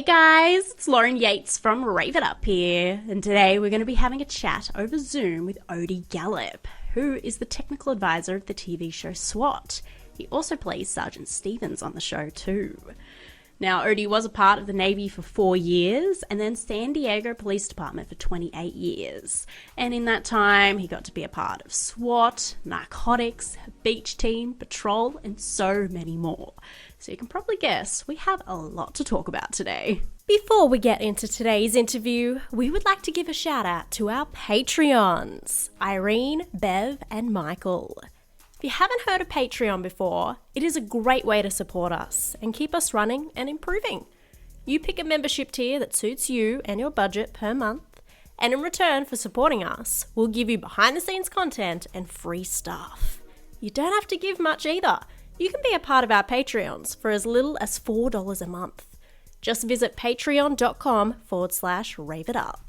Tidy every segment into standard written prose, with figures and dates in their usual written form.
guys, it's Lauren Yates from Rave It Up here, and today we're going to be having a chat over Zoom with Odie Gallop, who is the technical advisor of the TV show SWAT. He also plays Sergeant Stevens on the show too. Now, Odie was a part of the Navy for 4 years and then San Diego Police Department for 28 years. And in that time, he got to be a part of SWAT, Narcotics, Beach Team, Patrol, and so many more. So you can probably guess we have a lot to talk about today. Before we get into today's interview, we would like to give a shout out to our Patreons, Irene, Bev, and Michael. If you haven't heard of Patreon before, it is a great way to support us and keep us running and improving. You pick a membership tier that suits you and your budget per month, and in return for supporting us, we'll give you behind the scenes content and free stuff. You don't have to give much either. You can be a part of our Patreons for as little as $4 a month. Just visit patreon.com/raveitup.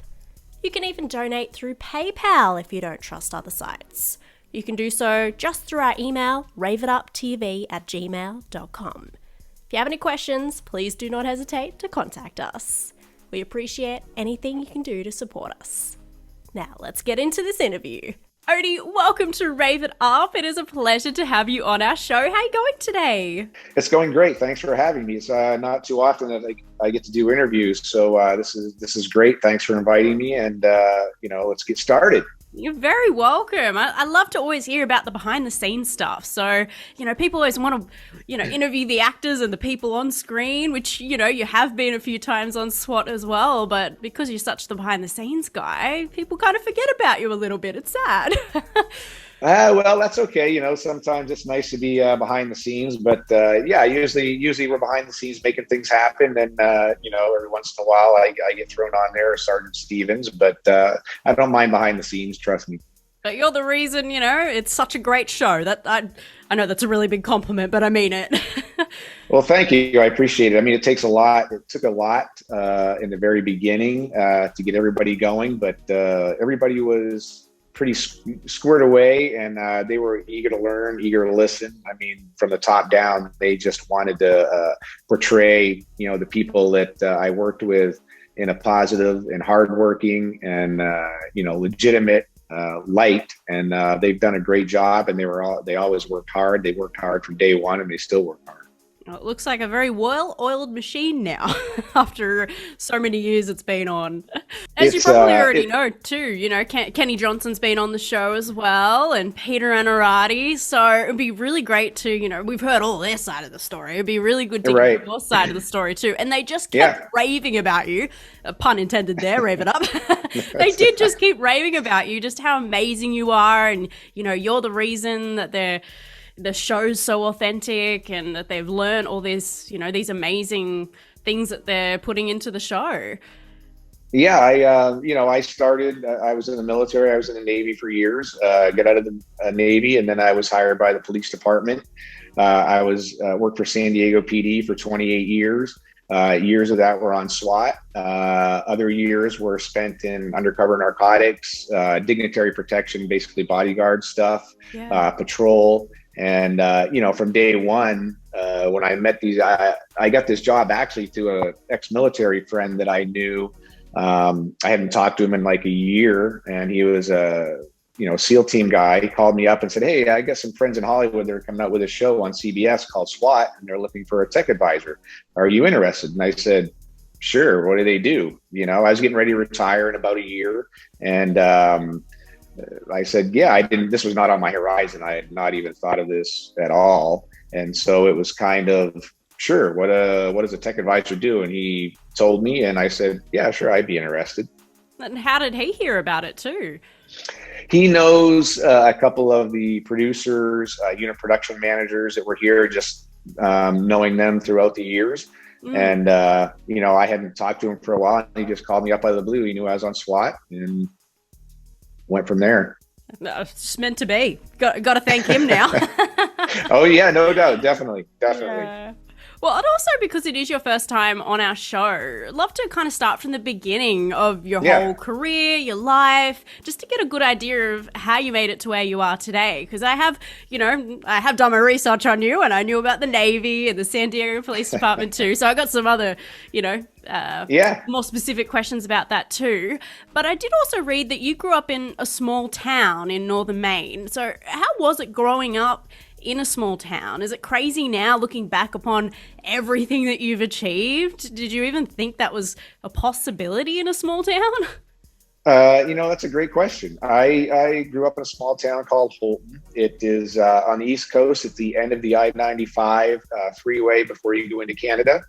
You can even donate through PayPal if you don't trust other sites. You can do so just through our email, raveituptv@gmail.com. If you have any questions, please do not hesitate to contact us. We appreciate anything you can do to support us. Now, let's get into this interview. Odie, welcome to Rave It Up. It is a pleasure to have you on our show. How are you going today? It's going great. Thanks for having me. It's not too often that I get to do interviews, so this is great. Thanks for inviting me, and let's get started. You're very welcome. I love to always hear about the behind the scenes stuff. So, people always want to, interview the actors and the people on screen, which, you have been a few times on SWAT as well. But because you're such the behind the scenes guy, people kind of forget about you a little bit. It's sad. Well, that's okay. Sometimes it's nice to be behind the scenes, but usually we're behind the scenes making things happen. And, every once in a while I get thrown on there as Sergeant Stevens, but I don't mind behind the scenes, trust me. But you're the reason, it's such a great show. That I know that's a really big compliment, but I mean it. Well, thank you. I appreciate it. I mean, it takes a lot. It took a lot in the very beginning to get everybody going, but everybody was pretty squared away, and they were eager to learn, eager to listen. I mean, from the top down, they just wanted to portray, the people that I worked with in a positive and hardworking and, legitimate light. And they've done a great job, and they always worked hard. They worked hard from day one, and they still work hard. Well, it looks like a very well-oiled machine now after so many years it's been on. As you probably already know too, Kenny Johnson's been on the show as well, and Peter Anarati. So it'd be really great to, we've heard all their side of the story. It'd be really good to get your side of the story too. And they just kept raving about you, pun intended there, Rave It Up. They did just keep raving about you, just how amazing you are, and you're the reason that the show's so authentic and that they've learned all this, these amazing things that they're putting into the show. Yeah, I started, I was in the military. I was in the Navy for years, got out of the Navy, and then I was hired by the police department. I worked for San Diego PD for 28 years. Years of that were on SWAT. Other years were spent in undercover narcotics, dignitary protection, basically bodyguard stuff, patrol. And, from day one, when I met I got this job actually through a ex-military friend that I knew. I hadn't talked to him in like a year, and he was a, SEAL team guy. He called me up and said, "Hey, I got some friends in Hollywood. They're coming out with a show on CBS called SWAT, and they're looking for a tech advisor. Are you interested?" And I said, "Sure. What do they do?" I was getting ready to retire in about a year. And, I said, this was not on my horizon. I had not even thought of this at all. And so it was kind of, sure, what does a tech advisor do? And he told me, and I said, yeah, sure, I'd be interested. And how did he hear about it too? He knows a couple of the producers, unit production managers that were here, just knowing them throughout the years. And, I hadn't talked to him for a while, and he just called me up out of the blue. He knew I was on SWAT, and went from there. It's meant to be. Got to thank him now. Oh yeah, no doubt, definitely. Yeah. Well, and also because it is your first time on our show, I'd love to kind of start from the beginning of your whole career, your life, just to get a good idea of how you made it to where you are today. Because I have done my research on you, and I knew about the Navy and the San Diego Police Department too. So I got some other, more specific questions about that too. But I did also read that you grew up in a small town in Northern Maine. So how was it growing up in a small town? Is it crazy now looking back upon everything that you've achieved? Did you even think that was a possibility in a small town? That's a great question. I grew up in a small town called Holton. It is on the East Coast at the end of the I-95 freeway before you go into Canada.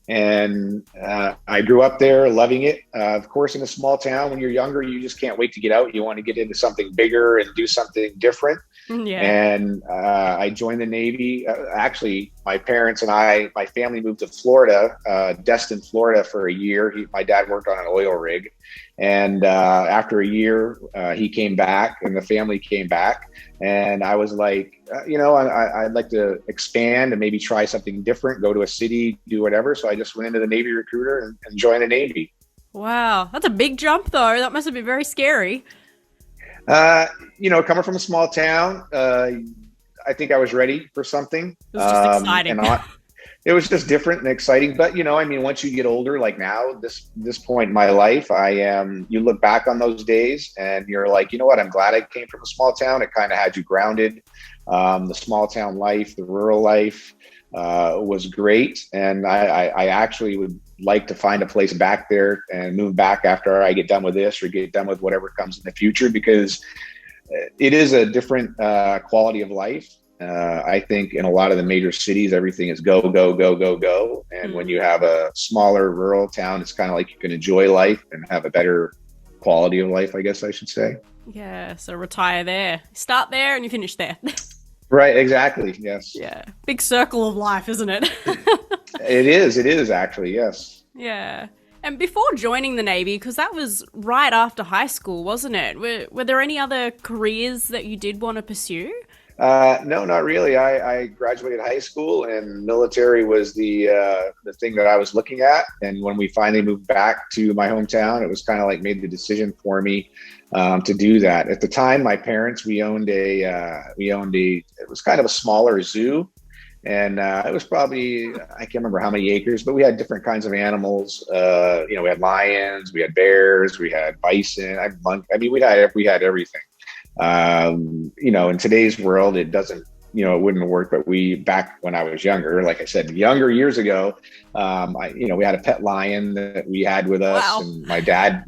And I grew up there loving it. Of course, in a small town, when you're younger, you just can't wait to get out. You want to get into something bigger and do something different. Yeah. And I joined the Navy. Actually, my parents and my family moved to Florida, Destin, Florida for a year. My dad worked on an oil rig. And after a year, he came back and the family came back. And I was like, I'd like to expand and maybe try something different, go to a city, do whatever. So I just went into the Navy recruiter and joined the Navy. Wow. That's a big jump, though. That must have been very scary. Coming from a small town, I think I was ready for something. It was just exciting. It was just different and exciting. But, once you get older, like now, this point in my life, you look back on those days and you're like, you know what, I'm glad I came from a small town. It kind of had you grounded. The small town life, the rural life was great. And I actually would like to find a place back there and move back after I get done with this or get done with whatever comes in the future, because it is a different quality of life. I think in a lot of the major cities, everything is go, go, go, go, go. And when you have a smaller rural town, it's kind of like you can enjoy life and have a better quality of life, I guess I should say. Yeah, so retire there. Start there and you finish there. Right, exactly, yes. Yeah, big circle of life, isn't it? It is actually, yes. Yeah. And before joining the Navy, because that was right after high school, wasn't it? Were there any other careers that you did want to pursue? No, not really. I graduated high school and military was the thing that I was looking at. And when we finally moved back to my hometown, it was kind of like made the decision for me to do that. At the time, my parents, we owned it was kind of a smaller zoo. And it was probably, I can't remember how many acres, but we had different kinds of animals. We had lions, we had bears, we had bison, we had everything. In today's world, it doesn't, it wouldn't work. But back when I was younger, like I said, younger years ago, we had a pet lion that we had with us. Wow. And my dad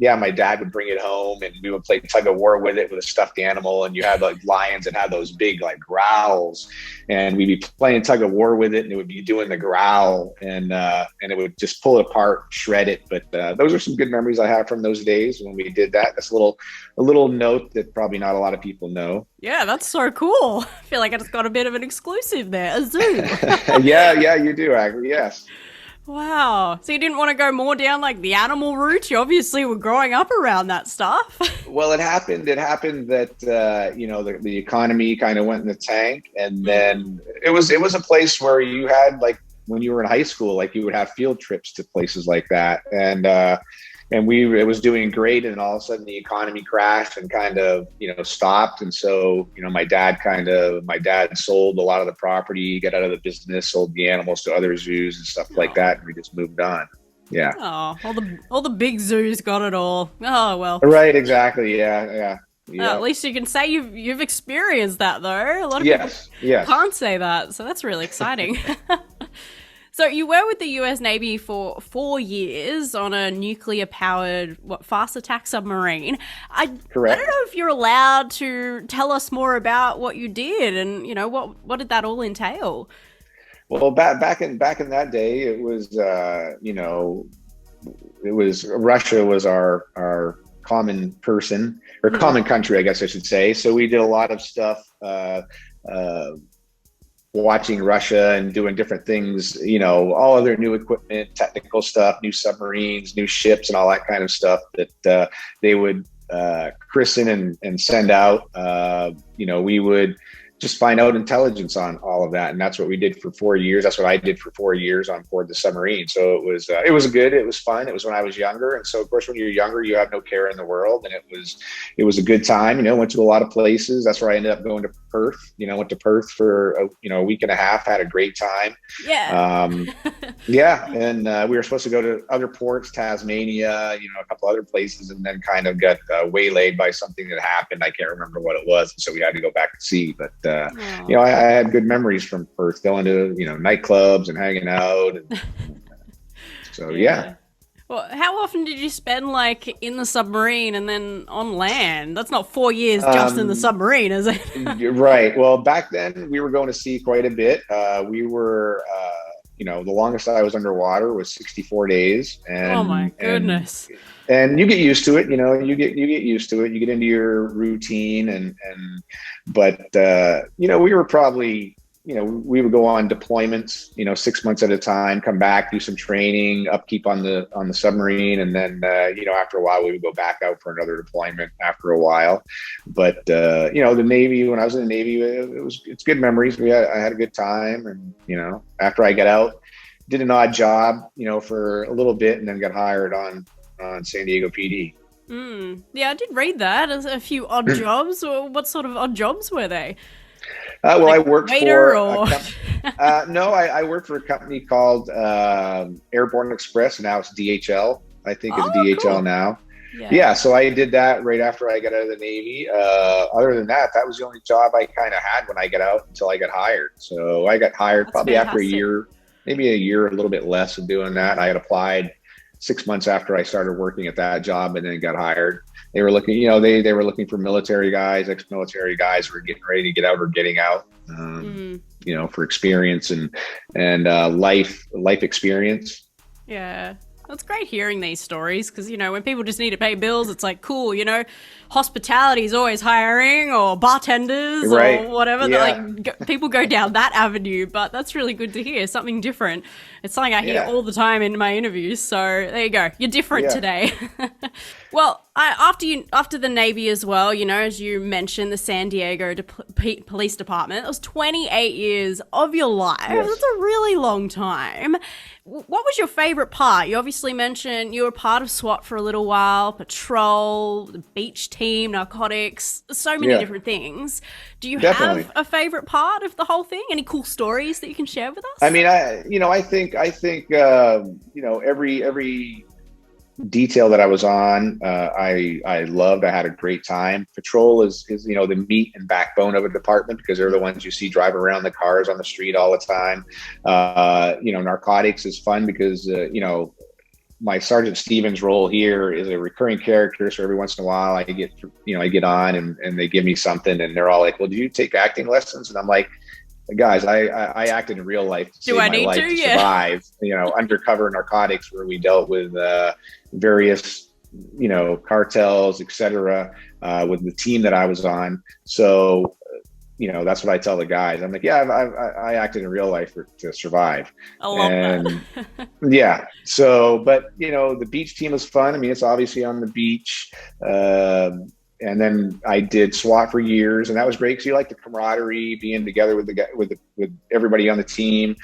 would bring it home and we would play tug of war with it with a stuffed animal. And you had like lions that had those big like growls, and we'd be playing tug of war with it and it would be doing the growl and it would just pull it apart, shred it. But those are some good memories I have from those days when we did that. That's a little note that probably not a lot of people know. Yeah, that's so cool. I feel like I just got a bit of an exclusive there, a zoo. Yeah, you do, actually, yes. Wow. So you didn't want to go more down like the animal route? You obviously were growing up around that stuff. Well, it happened that, the economy kind of went in the tank. And then it was a place where you had, like, when you were in high school, like you would have field trips to places like that. And it was doing great, and all of a sudden the economy crashed and kind of, stopped. And so, my dad sold a lot of the property, got out of the business, sold the animals to other zoos and stuff like that. And we just moved on. Yeah. Oh, all the big zoos got it all. Oh, well. Right. Exactly. Yeah. At least you can say you've experienced that, though. A lot of people can't say that. So that's really exciting. So you were with the US Navy for 4 years on a nuclear-powered, fast attack submarine. Correct. I don't know if you're allowed to tell us more about what you did and, what did that all entail? Well, back in that day, it was, Russia was our common person, or common country, I guess I should say. So we did a lot of stuff, watching Russia and doing different things, all of their new equipment, technical stuff, new submarines, new ships, and all that kind of stuff that they would christen and send out. We would just find out intelligence on all of that. And that's what we did for 4 years. That's what I did for 4 years on board the submarine. So it was good. It was fun. It was when I was younger. And so of course, when you're younger, you have no care in the world. And it was a good time, went to a lot of places. That's where I ended up going to Perth, went to Perth for a week and a half, had a great time. Yeah. And we were supposed to go to other ports, Tasmania, a couple other places, and then kind of got waylaid by something that happened. I can't remember what it was. So we had to go back to sea. But I had good memories from Perth, going to nightclubs and hanging out. And, so yeah. Well, how often did you spend in the submarine and then on land? That's not 4 years just in the submarine, is it? You're right. Well, back then we were going to sea quite a bit. We were, the longest I was underwater was 64 days. And, oh my goodness. And you get used to it, you get used to it. You get into your routine but we were probably, we would go on deployments, 6 months at a time, come back, do some training, upkeep on the submarine. And then, after a while, we would go back out for another deployment after a while. But, the Navy, when I was in the Navy, it's good memories. I had a good time. And, after I got out, did an odd job, for a little bit, and then got hired on San Diego PD. Yeah, I did read that. A few odd jobs. What sort of odd jobs were they? I worked waiter for I worked for a company called Airborne Express. Now it's DHL. I think it's DHL cool. Now. Yeah, so I did that right after I got out of the Navy. Other than that was the only job I kind of had when I got out until I got hired. So I got hired probably after a year, maybe a year, a little bit less of doing that. I had applied 6 months after I started working at that job and then got hired. They were looking, they were looking for military guys, ex-military guys who were getting ready to get out or getting out, for experience and life experience. Yeah. It's great hearing these stories because, when people just need to pay bills, it's cool, hospitality is always hiring or bartenders or whatever. Yeah. People go down that avenue, but that's really good to hear, something different. It's something I hear all the time in my interviews. So there you go. You're different today. Well, after the Navy as well, as you mentioned, the San Diego Police Department, it was 28 years of your life. Yes. That's a really long time. What was your favorite part? You obviously mentioned you were part of SWAT for a little while, patrol, the beach team, narcotics, so many different things. Do you have a favorite part of the whole thing? Any cool stories that you can share with us? I mean, I think every detail that I was on, I loved. I had a great time. Patrol is the meat and backbone of a department because they're the ones you see drive around the cars on the street all the time. Narcotics is fun because my Sergeant Stevens role here is a recurring character. So every once in a while I get on and they give me something and they're all like, well, did you take acting lessons? And I'm like, guys, I acted in real life to save my life to survive, undercover narcotics where we dealt with various, cartels, etc., with the team that I was on. So, that's what I tell the guys. I'm like, I acted in real life to survive. I love that. Yeah. So, but, the beach team was fun. I mean, it's obviously on the beach. And then I did SWAT for years, and that was great because you like the camaraderie, being together with with everybody on the team.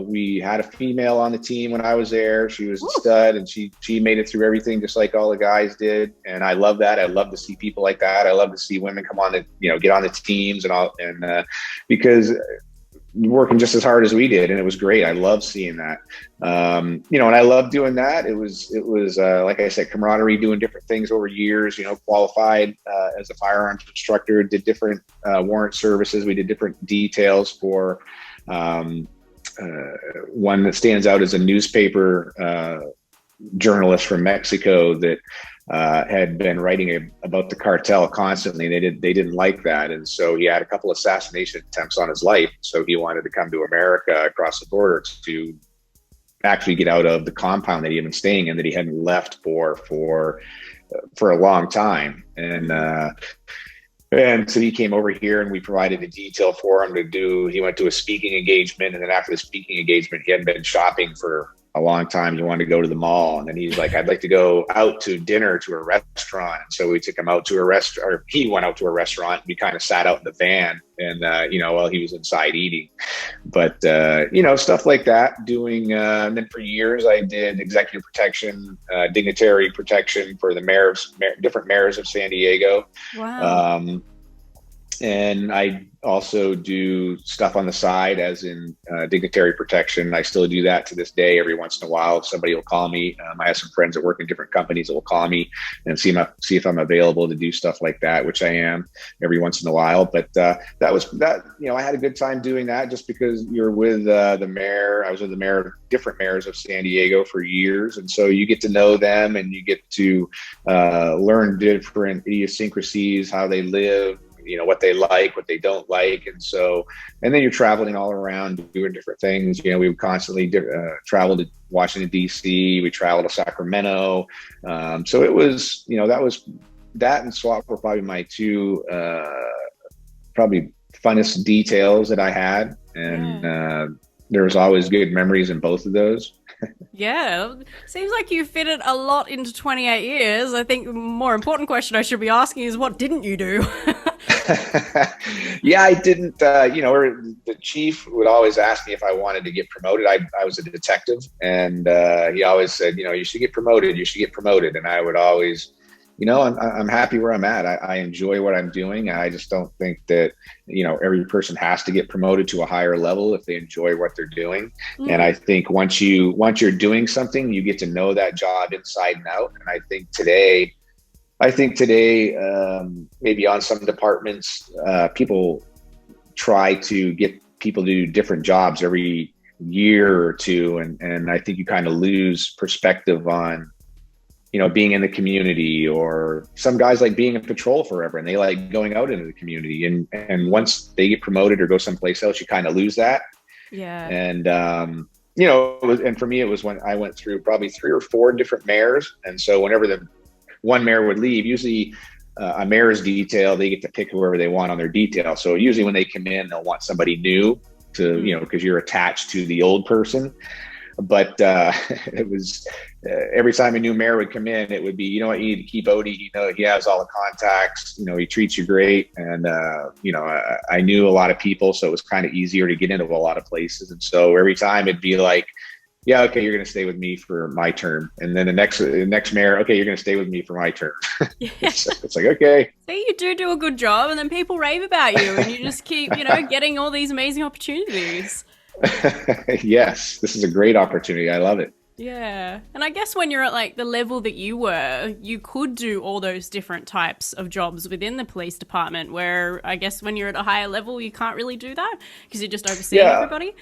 We had a female on the team when I was there. She was a stud, and she made it through everything just like all the guys did. And I love that. I love to see people like that. I love to see women come on get on the teams because working just as hard as we did, and it was great. I love seeing that, and I love doing that. It was like I said, camaraderie, doing different things over years. Qualified as a firearms instructor, did different warrant services. We did different details for one that stands out as a newspaper journalist from Mexico that had been writing about the cartel constantly. They didn't like that, and so he had a couple assassination attempts on his life. So he wanted to come to America across the border to actually get out of the compound that he had been staying in, that he hadn't left for a long time. And so he came over here, and we provided a detail for him to do. He went to a speaking engagement, and then after the speaking engagement, he hadn't been shopping for a long time. He wanted to go to the mall, and then he's like, I'd like to go out to dinner to a restaurant. And so we took him out to a restaurant, or he went out to a restaurant. And we kind of sat out in the van, and while he was inside eating. But stuff like that. Doing, and then for years I did executive protection, dignitary protection for the different mayors of San Diego. Wow. And I also do stuff on the side, as in dignitary protection. I still do that to this day. Every once in a while, somebody will call me. I have some friends that work in different companies that will call me and see if I'm available to do stuff like that, which I am every once in a while. But I had a good time doing that, just because you're with the mayor. I was with different mayors of San Diego for years. And so you get to know them, and you get to learn different idiosyncrasies, how they live, what they like, what they don't like. And then you're traveling all around doing different things. We would constantly travel to Washington, DC. We traveled to Sacramento. So it was, that and SWAT were probably my two, probably funnest details that I had. And there was always good memories in both of those. Yeah, seems like you fitted a lot into 28 years. I think the more important question I should be asking is, what didn't you do? Yeah, I didn't, the chief would always ask me if I wanted to get promoted. I was a detective, and he always said, you should get promoted. You should get promoted. And I would always, I'm happy where I'm at. I enjoy what I'm doing. I just don't think that, every person has to get promoted to a higher level if they enjoy what they're doing. Mm. And I think once you're doing something, you get to know that job inside and out. And I think today, maybe on some departments, people try to get people to do different jobs every year or two. And I think you kind of lose perspective on, being in the community. Or some guys like being in patrol forever, and they like going out into the community. And once they get promoted or go someplace else, you kind of lose that. Yeah. And, and for me, it was when I went through probably 3 or 4 different mayors. And so whenever the one mayor would leave, usually a mayor's detail, they get to pick whoever they want on their detail. So usually when they come in, they'll want somebody new to, because you're attached to the old person. But it was every time a new mayor would come in, it would be, you need to keep Odie. He has all the contacts. He treats you great. And, I knew a lot of people, so it was kind of easier to get into a lot of places. And so every time it'd be like, yeah, okay, you're going to stay with me for my term. And then the next mayor, okay, you're going to stay with me for my term. Yeah. It's like, okay. See, you do a good job, and then people rave about you, and you just keep, getting all these amazing opportunities. Yes, this is a great opportunity. I love it. Yeah. And I guess when you're at like the level that you were, you could do all those different types of jobs within the police department, where I guess when you're at a higher level, you can't really do that because you're just overseeing everybody.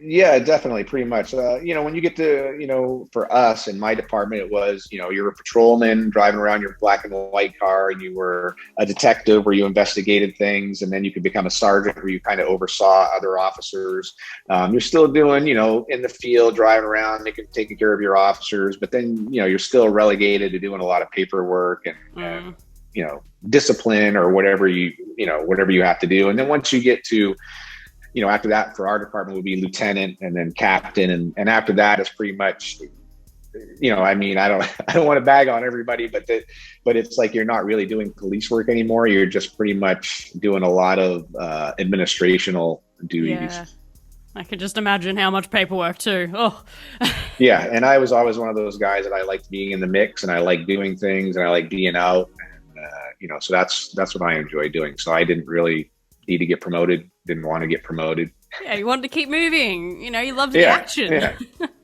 Yeah, definitely. Pretty much. When you get to, for us in my department, it was, you're a patrolman driving around your black and white car, and you were a detective where you investigated things. And then you could become a sergeant where you kind of oversaw other officers. You're still doing, in the field, driving around, taking care of your officers. But then, you're still relegated to doing a lot of paperwork and discipline or whatever you have to do. And then once you get to, after that for our department would be lieutenant and then captain. And after that is pretty much, I don't want to bag on everybody, but it's like, you're not really doing police work anymore. You're just pretty much doing a lot of administrational duties. Yeah. I could just imagine how much paperwork too. Oh, yeah. And I was always one of those guys that I liked being in the mix, and I like doing things, and I like being out. And, so that's what I enjoy doing. So I didn't really need to get promoted. Didn't want to get promoted. Yeah, you wanted to keep moving. You loved the action.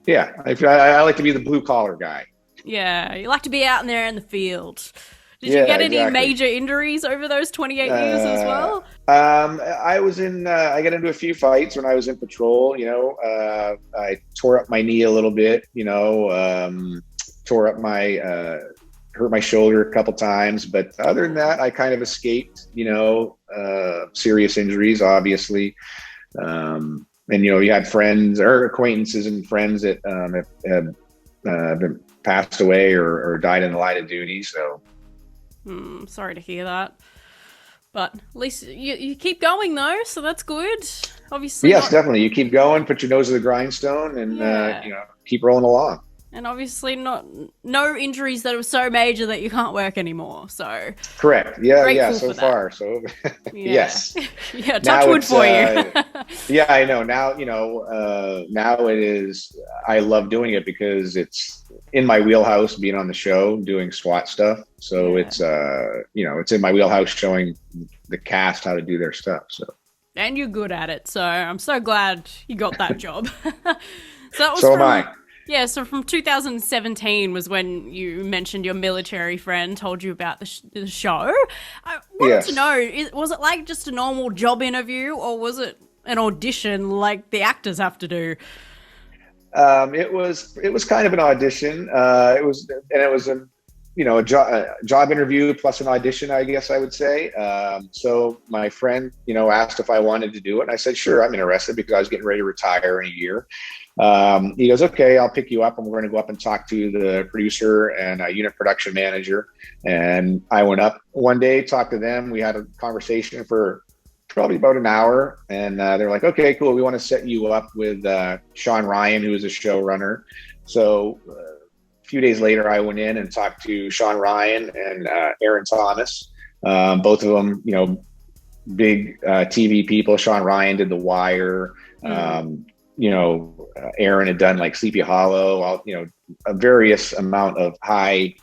Yeah. I like to be the blue collar guy. Yeah, you like to be out in there in the field. Did you get any major injuries over those 28 years as well? I was I got into a few fights when I was in patrol. I tore up my knee a little bit. Tore up hurt my shoulder a couple times, but other than that, I kind of escaped, serious injuries, obviously. And, you had friends or acquaintances and friends that have been passed away or died in the line of duty. So sorry to hear that. But at least you keep going though, so that's good. Obviously, yes, definitely. You keep going, put your nose to the grindstone, and keep rolling along. And obviously, no injuries that are so major that you can't work anymore. So correct. Yeah. So far, so yes. Yeah, touch wood for you. Yeah, I know. Now now it is. I love doing it because it's in my wheelhouse, being on the show, doing SWAT stuff. So it's it's in my wheelhouse, showing the cast how to do their stuff. So. And you're good at it, so I'm so glad you got that job. So am I. Yeah, so from 2017 was when you mentioned your military friend told you about the show. I wanted to know, was it like just a normal job interview, or was it an audition like the actors have to do? It was kind of an audition. It was a job interview plus an audition, I guess I would say. So my friend, asked if I wanted to do it. And I said, sure, I'm interested, because I was getting ready to retire in a year. He goes, okay, I'll pick you up, and we're going to go up and talk to the producer and a unit production manager. And I went up one day, talked to them. We had a conversation for probably about an hour, and they're like, okay, cool. We want to set you up with Sean Ryan, who is a showrunner. So a few days later, I went in and talked to Sean Ryan and Aaron Thomas, both of them, big TV people. Sean Ryan did The Wire. Aaron had done like Sleepy Hollow, a various amount of highly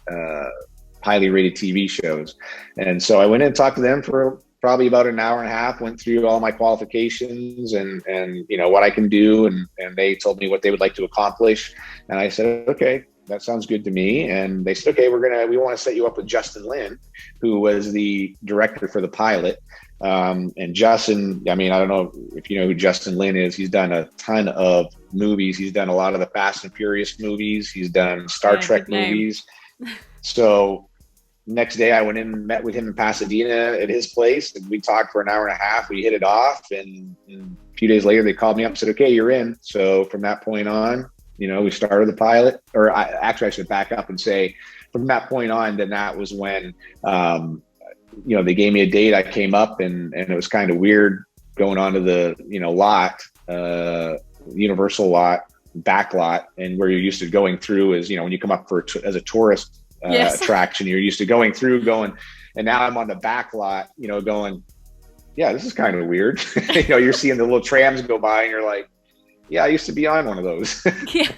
rated TV shows. And so I went in and talked to them for probably about an hour and a half, went through all my qualifications and what I can do. And they told me what they would like to accomplish. And I said, okay, that sounds good to me. And they said, okay, we want to set you up with Justin Lin, who was the director for the pilot. And Justin, I don't know if you know who Justin Lin is. He's done a ton of movies. He's done a lot of the Fast and Furious movies. He's done Star Trek movies. So next day I went in and met with him in Pasadena at his place, and we talked for an hour and a half. We hit it off, and a few days later they called me up and said, okay, you're in. So from that point on, we started the pilot. Or I should back up and say, from that point on, then that was when they gave me a date. I came up, and it was kind of weird going onto the lot, Universal lot, back lot, and where you're used to going through is when you come up as a tourist attraction, you're used to going, and now I'm on the back lot, going, yeah, this is kind of weird. You're seeing the little trams go by, and you're like, yeah, I used to be on one of those. Yeah.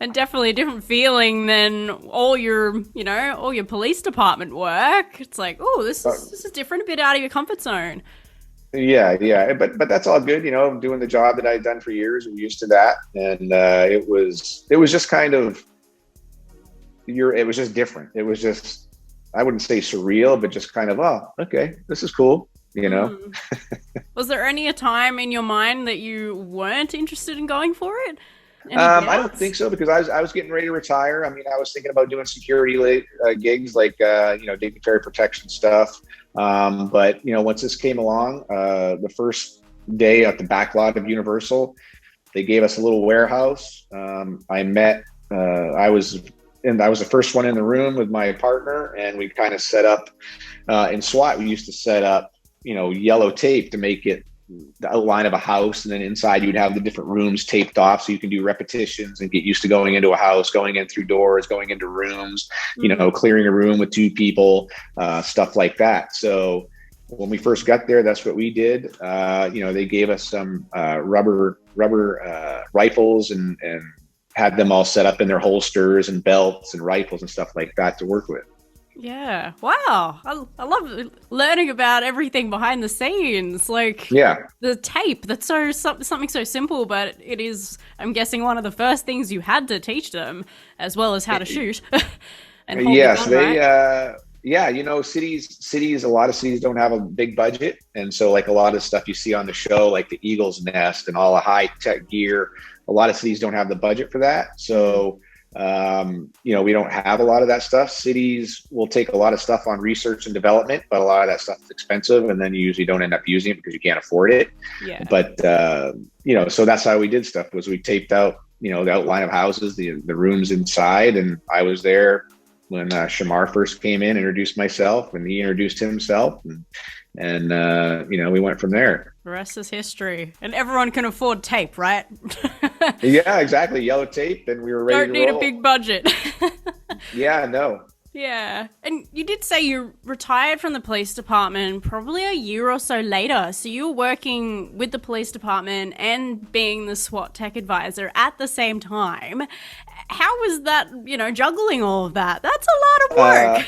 And definitely a different feeling than all your police department work. It's like, oh, this is different, a bit out of your comfort zone. Yeah. But that's all good. Doing the job that I'd done for years, we're used to that. And it was just kind of, it was just different. It was just, I wouldn't say surreal, but just kind of, oh, okay, this is cool. Was there a time in your mind that you weren't interested in going for it? I don't think so, because I was getting ready to retire. I was thinking about doing security gigs, like dignitary protection stuff. But once this came along, the first day at the back lot of Universal, they gave us a little warehouse. I was the first one in the room with my partner, and we kind of set up in SWAT. We used to set up yellow tape to make it the outline of a house, and then inside you'd have the different rooms taped off, so you can do repetitions and get used to going into a house, going in through doors, going into rooms, clearing a room with two people, stuff like that. So when we first got there, that's what we did. They gave us some rubber rifles and had them all set up in their holsters and belts and rifles and stuff like that to work with. Yeah. Wow. I love learning about everything behind the scenes. Like the tape, that's something so simple, but it is, I'm guessing, one of the first things you had to teach them, as well as how to shoot. And yes, cities, a lot of cities don't have a big budget. And so like a lot of stuff you see on the show, like the Eagle's Nest and all the high tech gear, a lot of cities don't have the budget for that. So we don't have a lot of that stuff. Cities will take a lot of stuff on research and development, but a lot of that stuff is expensive, and then you usually don't end up using it because you can't afford it. Yeah. But so that's how we did stuff, was we taped out the outline of houses, the rooms inside, and I was there when Shamar first came in, introduced myself, and he introduced himself, and we went from there. The rest is history. And everyone can afford tape, right? Yeah, exactly. Yellow tape, and we were ready to roll. Don't need a big budget. Yeah, no. Yeah. And you did say you retired from the police department probably a year or so later. So you were working with the police department and being the SWAT tech advisor at the same time. How was that, juggling all of that? That's a lot of work.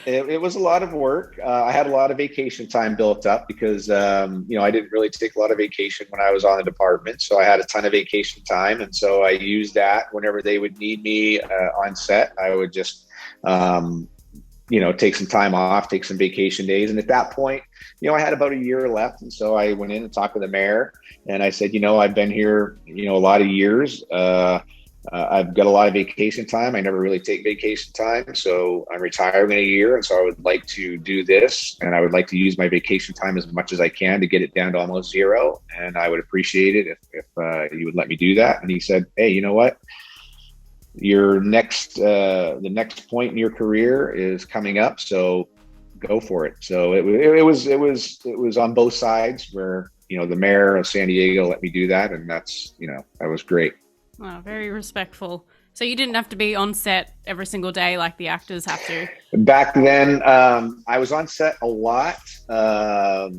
It was a lot of work. I had a lot of vacation time built up because, I didn't really take a lot of vacation when I was on the department. So I had a ton of vacation time. And so I used that whenever they would need me on set. I would just take some time off, take some vacation days. And at that point, I had about a year left. And so I went in and talked to the mayor and I said, I've been here, a lot of years. I've got a lot of vacation time. I never really take vacation time. So I'm retiring in a year. And so I would like to do this. And I would like to use my vacation time as much as I can to get it down to almost zero. And I would appreciate it if you would let me do that. And he said, hey, you know what? The next point in your career is coming up, so go for it. So it was on both sides where the mayor of San Diego let me do that, and that's that was great. Oh, very respectful. So you didn't have to be on set every single day like the actors have to. Back then, I was on set a lot. I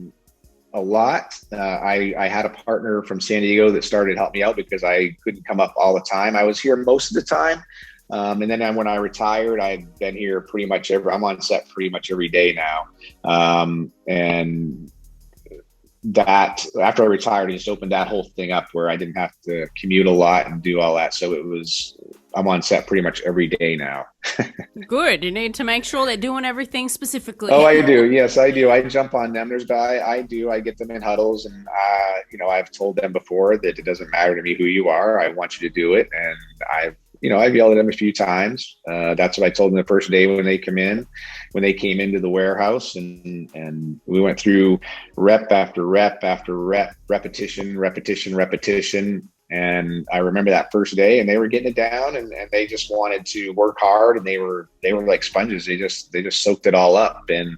had a partner from San Diego that started to help me out because I couldn't come up all the time. I was here most of the time. And then when I retired, I've been here I'm on set pretty much every day now. And that after I retired, I just opened that whole thing up where I didn't have to commute a lot and do all that. So I'm on set pretty much every day now. Good. You need to make sure they're doing everything specifically. Oh, I do. Yes, I do. I jump on them. I get them in huddles, and I've told them before that it doesn't matter to me who you are. I want you to do it. And I've yelled at them a few times. That's what I told them the first day when they came into the warehouse, and we went through rep after rep after rep, repetition. And I remember that first day, and they were getting it down, and they just wanted to work hard, and they were like sponges. They just soaked it all up. And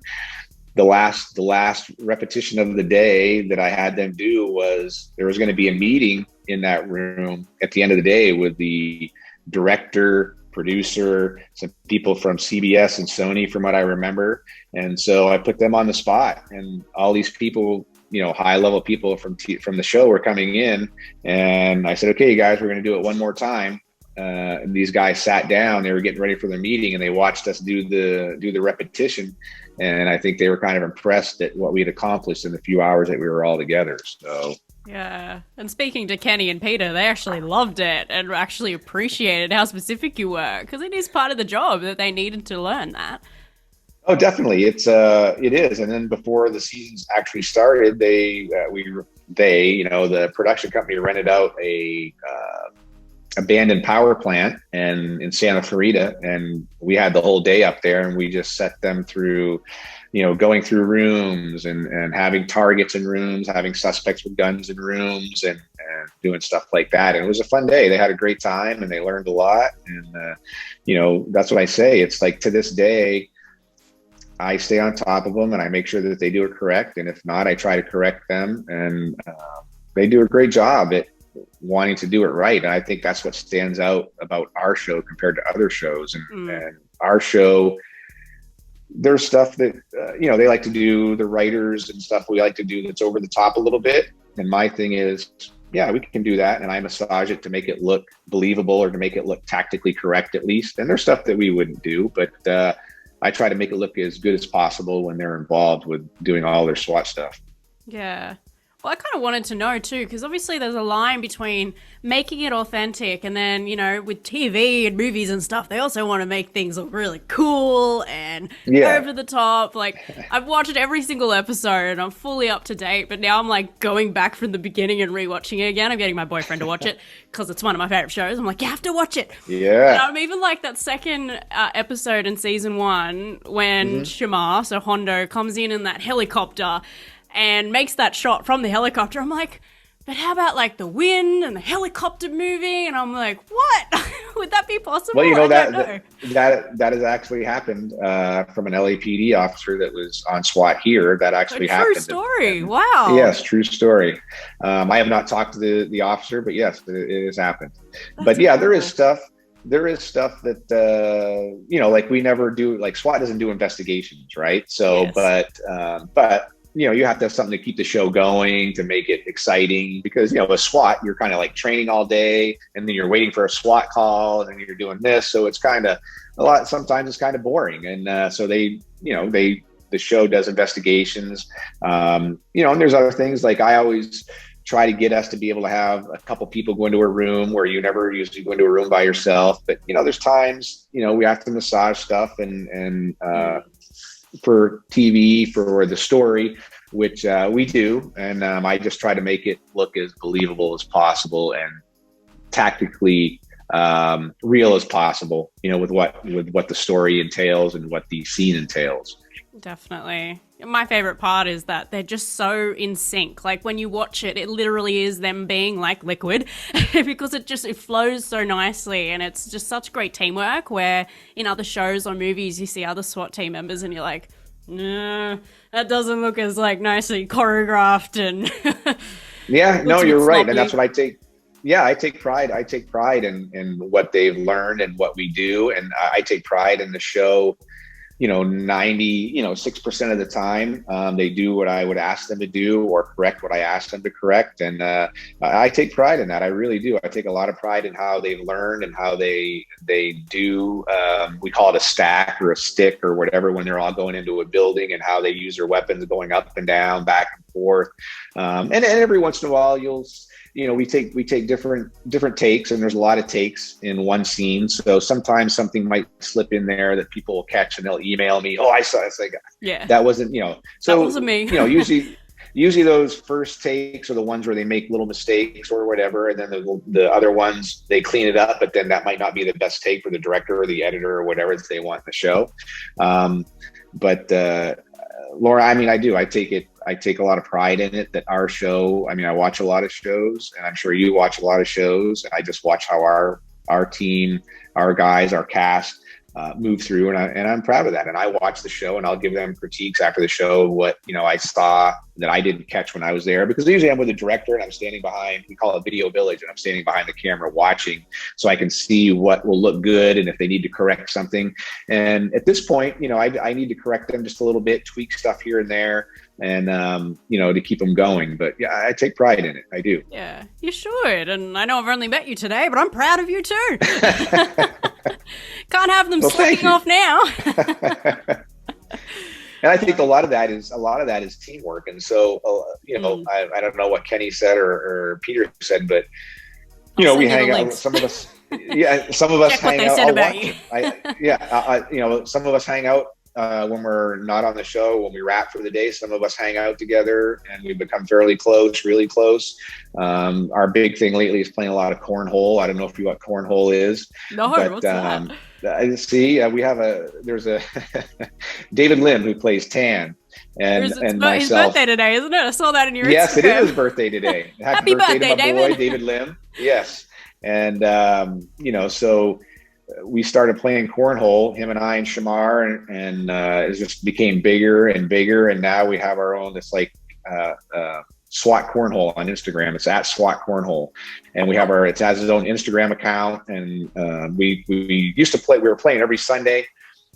the last repetition of the day that I had them do was there was going to be a meeting in that room at the end of the day with the director, producer, some people from CBS and Sony, from what I remember. And so I put them on the spot, and all these people, high level people from the show were coming in, and I said, okay, you guys, we're going to do it one more time. And these guys sat down, they were getting ready for their meeting, and they watched us do the repetition. And I think they were kind of impressed at what we had accomplished in the few hours that we were all together. So yeah. And speaking to Kenny and Peter, they actually loved it and actually appreciated how specific you were, because it is part of the job that they needed to learn that. Oh, definitely. It is. And then before the seasons actually started, the production company rented out a abandoned power plant in Santa Clarita, and we had the whole day up there, and we just set them through, going through rooms and having targets in rooms, having suspects with guns in rooms, and doing stuff like that. And it was a fun day. They had a great time, and they learned a lot. And that's what I say. It's like, to this day, I stay on top of them, and I make sure that they do it correct. And if not, I try to correct them, and they do a great job at wanting to do it right. And I think that's what stands out about our show compared to other shows. And our show, there's stuff that, they like to do, the writers and stuff we like to do that's over the top a little bit. And my thing is, yeah, we can do that. And I massage it to make it look believable, or to make it look tactically correct, at least. And there's stuff that we wouldn't do, but I try to make it look as good as possible when they're involved with doing all their SWAT stuff. Yeah. Well, I kind of wanted to know too, because obviously there's a line between making it authentic and then, with TV and movies and stuff, they also want to make things look really cool and over the top. Like, I've watched every single episode and I'm fully up to date, but now I'm like going back from the beginning and rewatching it again. I'm getting my boyfriend to watch it because it's one of my favorite shows. I'm like, you have to watch it. Yeah. And I'm even like that second episode in season 1 when Shamar, so Hondo, comes in that helicopter and makes that shot from the helicopter. I'm like, but how about like the wind and the helicopter moving? And I'm like, what? Would that be possible? Well, I don't know. that has actually happened from an LAPD officer that was on SWAT here. That actually happened. True story. Wow. Yes, true story. I have not talked to the officer, but yes, it has happened. But yeah, there is stuff that like we never do. Like SWAT doesn't do investigations, right? So, yes. But you have to have something to keep the show going, to make it exciting, because with SWAT, you're kind of like training all day, and then you're waiting for a SWAT call, and then you're doing this. So it's kind of sometimes it's kind of boring. And so the show does investigations, and there's other things. Like I always try to get us to be able to have a couple people go into a room where you never usually go into a room by yourself. But, there's times, we have to massage stuff and for TV, for the story, which we do. And I just try to make it look as believable as possible and tactically real as possible, with what the story entails and what the scene entails. Definitely. My favorite part is that they're just so in sync. Like when you watch it, it literally is them being like liquid because it flows so nicely, and it's just such great teamwork, where in other shows or movies you see other SWAT team members and you're like, nah, that doesn't look as like nicely choreographed and yeah, no, you're right. And that's what I take. Yeah, I take pride. I take pride in what they've learned and what we do. And I take pride in the show. 96% of the time, they do what I would ask them to do, or correct what I ask them to correct. And I take pride in that. I really do. I take a lot of pride in how they've learned and how they do. We call it a stack or a stick or whatever, when they're all going into a building, and how they use their weapons going up and down, back and forth. And every once in a while, we take different takes, and there's a lot of takes in one scene. So sometimes something might slip in there that people will catch, and they'll email me, "Oh, I saw it." It's like, yeah, that wasn't, so that wasn't me. usually those first takes are the ones where they make little mistakes or whatever. And then the other ones, they clean it up, but then that might not be the best take for the director or the editor or whatever that they want in the show. But Laura, I take a lot of pride in it, that our show, I watch a lot of shows, and I'm sure you watch a lot of shows, and I just watch how our team, our guys, our cast move through, and I'm proud of that. And I watch the show, and I'll give them critiques after the show, what I saw that I didn't catch when I was there, because usually I'm with the director and I'm standing behind, we call it video village, and I'm standing behind the camera watching, so I can see what will look good and if they need to correct something. And at this point, I need to correct them just a little bit, tweak stuff here and there, and to keep them going. But yeah, I take pride in it. I do. Yeah, you should. And I know I've only met you today, but I'm proud of you too. Can't have them slacking off now. And I think a lot of that is teamwork. And so, I don't know what Kenny said or Peter said, but we hang out. Some of us, some of us hang out. Some of us hang out when we're not on the show, when we wrap for the day. Some of us hang out together, and we become fairly close, really close. Our big thing lately is playing a lot of Cornhole. I don't know if you know what Cornhole is. No, what's that? We have there's a David Lim who plays Tan, and myself. His birthday today, isn't it? I saw that in your Instagram. Yes, it is his birthday today. Happy birthday, to my David. boy, David Lim. Yes, and so we started playing Cornhole, him and I and Shamar, and it just became bigger and bigger, and now we have our own. It's like SWAT Cornhole on Instagram. It's at SWAT Cornhole, and we have it has its own Instagram account. And we used to play. We were playing every Sunday,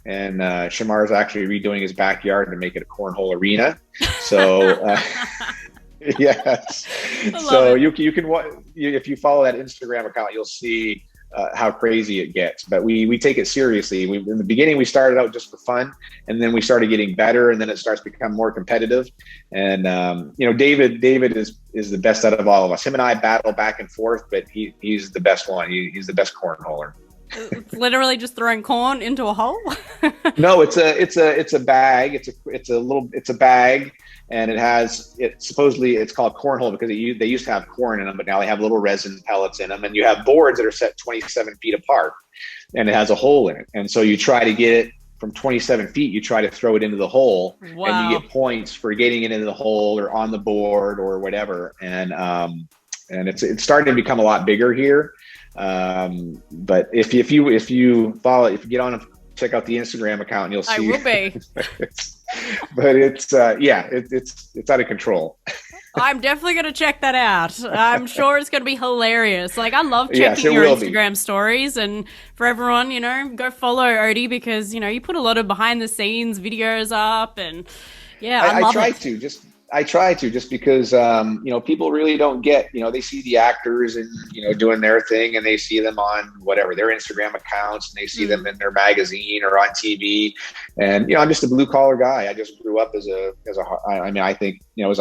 and Shamar is actually redoing his backyard to make it a cornhole arena. So yes, so you can if you follow that Instagram account, you'll see how crazy it gets. But we take it seriously. In the beginning, we started out just for fun, and then we started getting better, and then it starts to become more competitive. And David is the best out of all of us. Him and I battle back and forth, but he's the best one. He's the best cornholer. It's literally just throwing corn into a hole. No, it's a bag. It's a bag. And supposedly it's called Cornhole because they used to have corn in them, but now they have little resin pellets in them. And you have boards that are set 27 feet apart, and it has a hole in it. And so you try to get it from 27 feet, you try to throw it into the hole. Wow. And you get points for getting it into the hole or on the board or whatever. And it's starting to become a lot bigger here. But if you follow, if you get on and check out the Instagram account, and you'll see. I will be. But it's it's out of control. I'm definitely going to check that out. I'm sure it's going to be hilarious. Like, I love checking your Instagram stories, and for everyone, go follow Odie, because, you put a lot of behind the scenes videos up, and I love it. I try to, just because, people really don't get, they see the actors and, doing their thing, and they see them on whatever, their Instagram accounts, and they see them in their magazine or on TV. And, I'm just a blue collar guy. I just grew up as a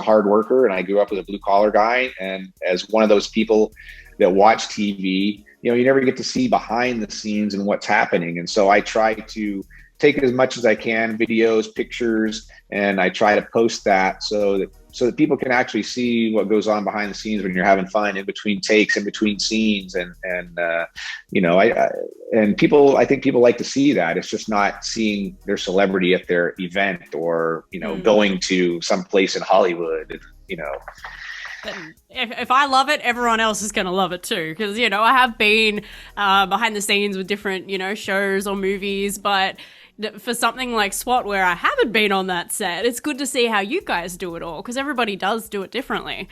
hard worker, and I grew up as a blue collar guy. And as one of those people that watch TV, you never get to see behind the scenes and what's happening. And so I try to take as much as I can, videos, pictures, and I try to post that so that people can actually see what goes on behind the scenes when you're having fun in between takes, in between scenes, and people, I think people like to see that. It's just not seeing their celebrity at their event, or going to some place in Hollywood, If I love it, everyone else is going to love it too. Because, I have been behind the scenes with different, shows or movies, but for something like SWAT, where I haven't been on that set, it's good to see how you guys do it all, because everybody does do it differently.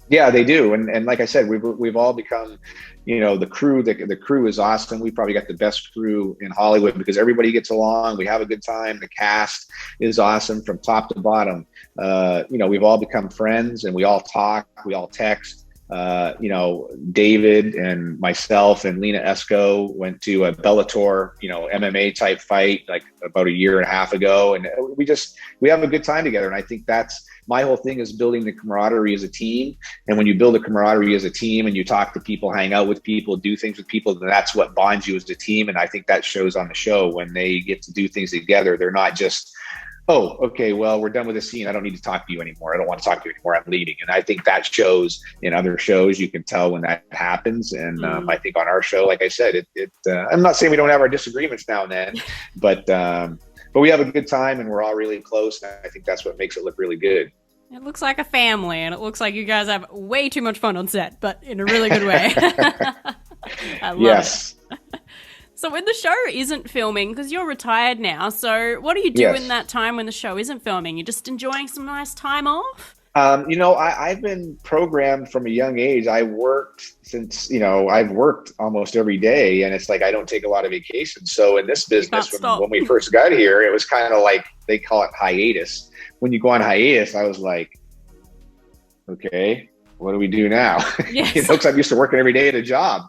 Yeah, they do. And like I said, we've all become, the crew. The crew is awesome. We probably got the best crew in Hollywood, because everybody gets along. We have a good time. The cast is awesome from top to bottom. We've all become friends, and we all talk. We all text. David and myself and Lena Esco went to a Bellator, MMA type fight like about a year and a half ago. And we have a good time together. And I think that's my whole thing, is building the camaraderie as a team. And when you build a camaraderie as a team, and you talk to people, hang out with people, do things with people, then that's what bonds you as a team. And I think that shows on the show when they get to do things together. They're not just, oh, okay, well, we're done with the scene. I don't need to talk to you anymore. I don't want to talk to you anymore. I'm leaving. And I think that shows in other shows. You can tell when that happens. And I think on our show, like I said, I'm not saying we don't have our disagreements now and then, but we have a good time, and we're all really close. And I think that's what makes it look really good. It looks like a family, and it looks like you guys have way too much fun on set, but in a really good way. I love it. So when the show isn't filming, because you're retired now, so what do you do in that time when the show isn't filming? You're just enjoying some nice time off? I've been programmed from a young age. I've worked almost every day, and it's like I don't take a lot of vacations. So in this business, when we first got here, it was kind of like, they call it hiatus. When you go on hiatus, I was like, okay, what do we do now? Yes. Because I'm used to working every day at a job.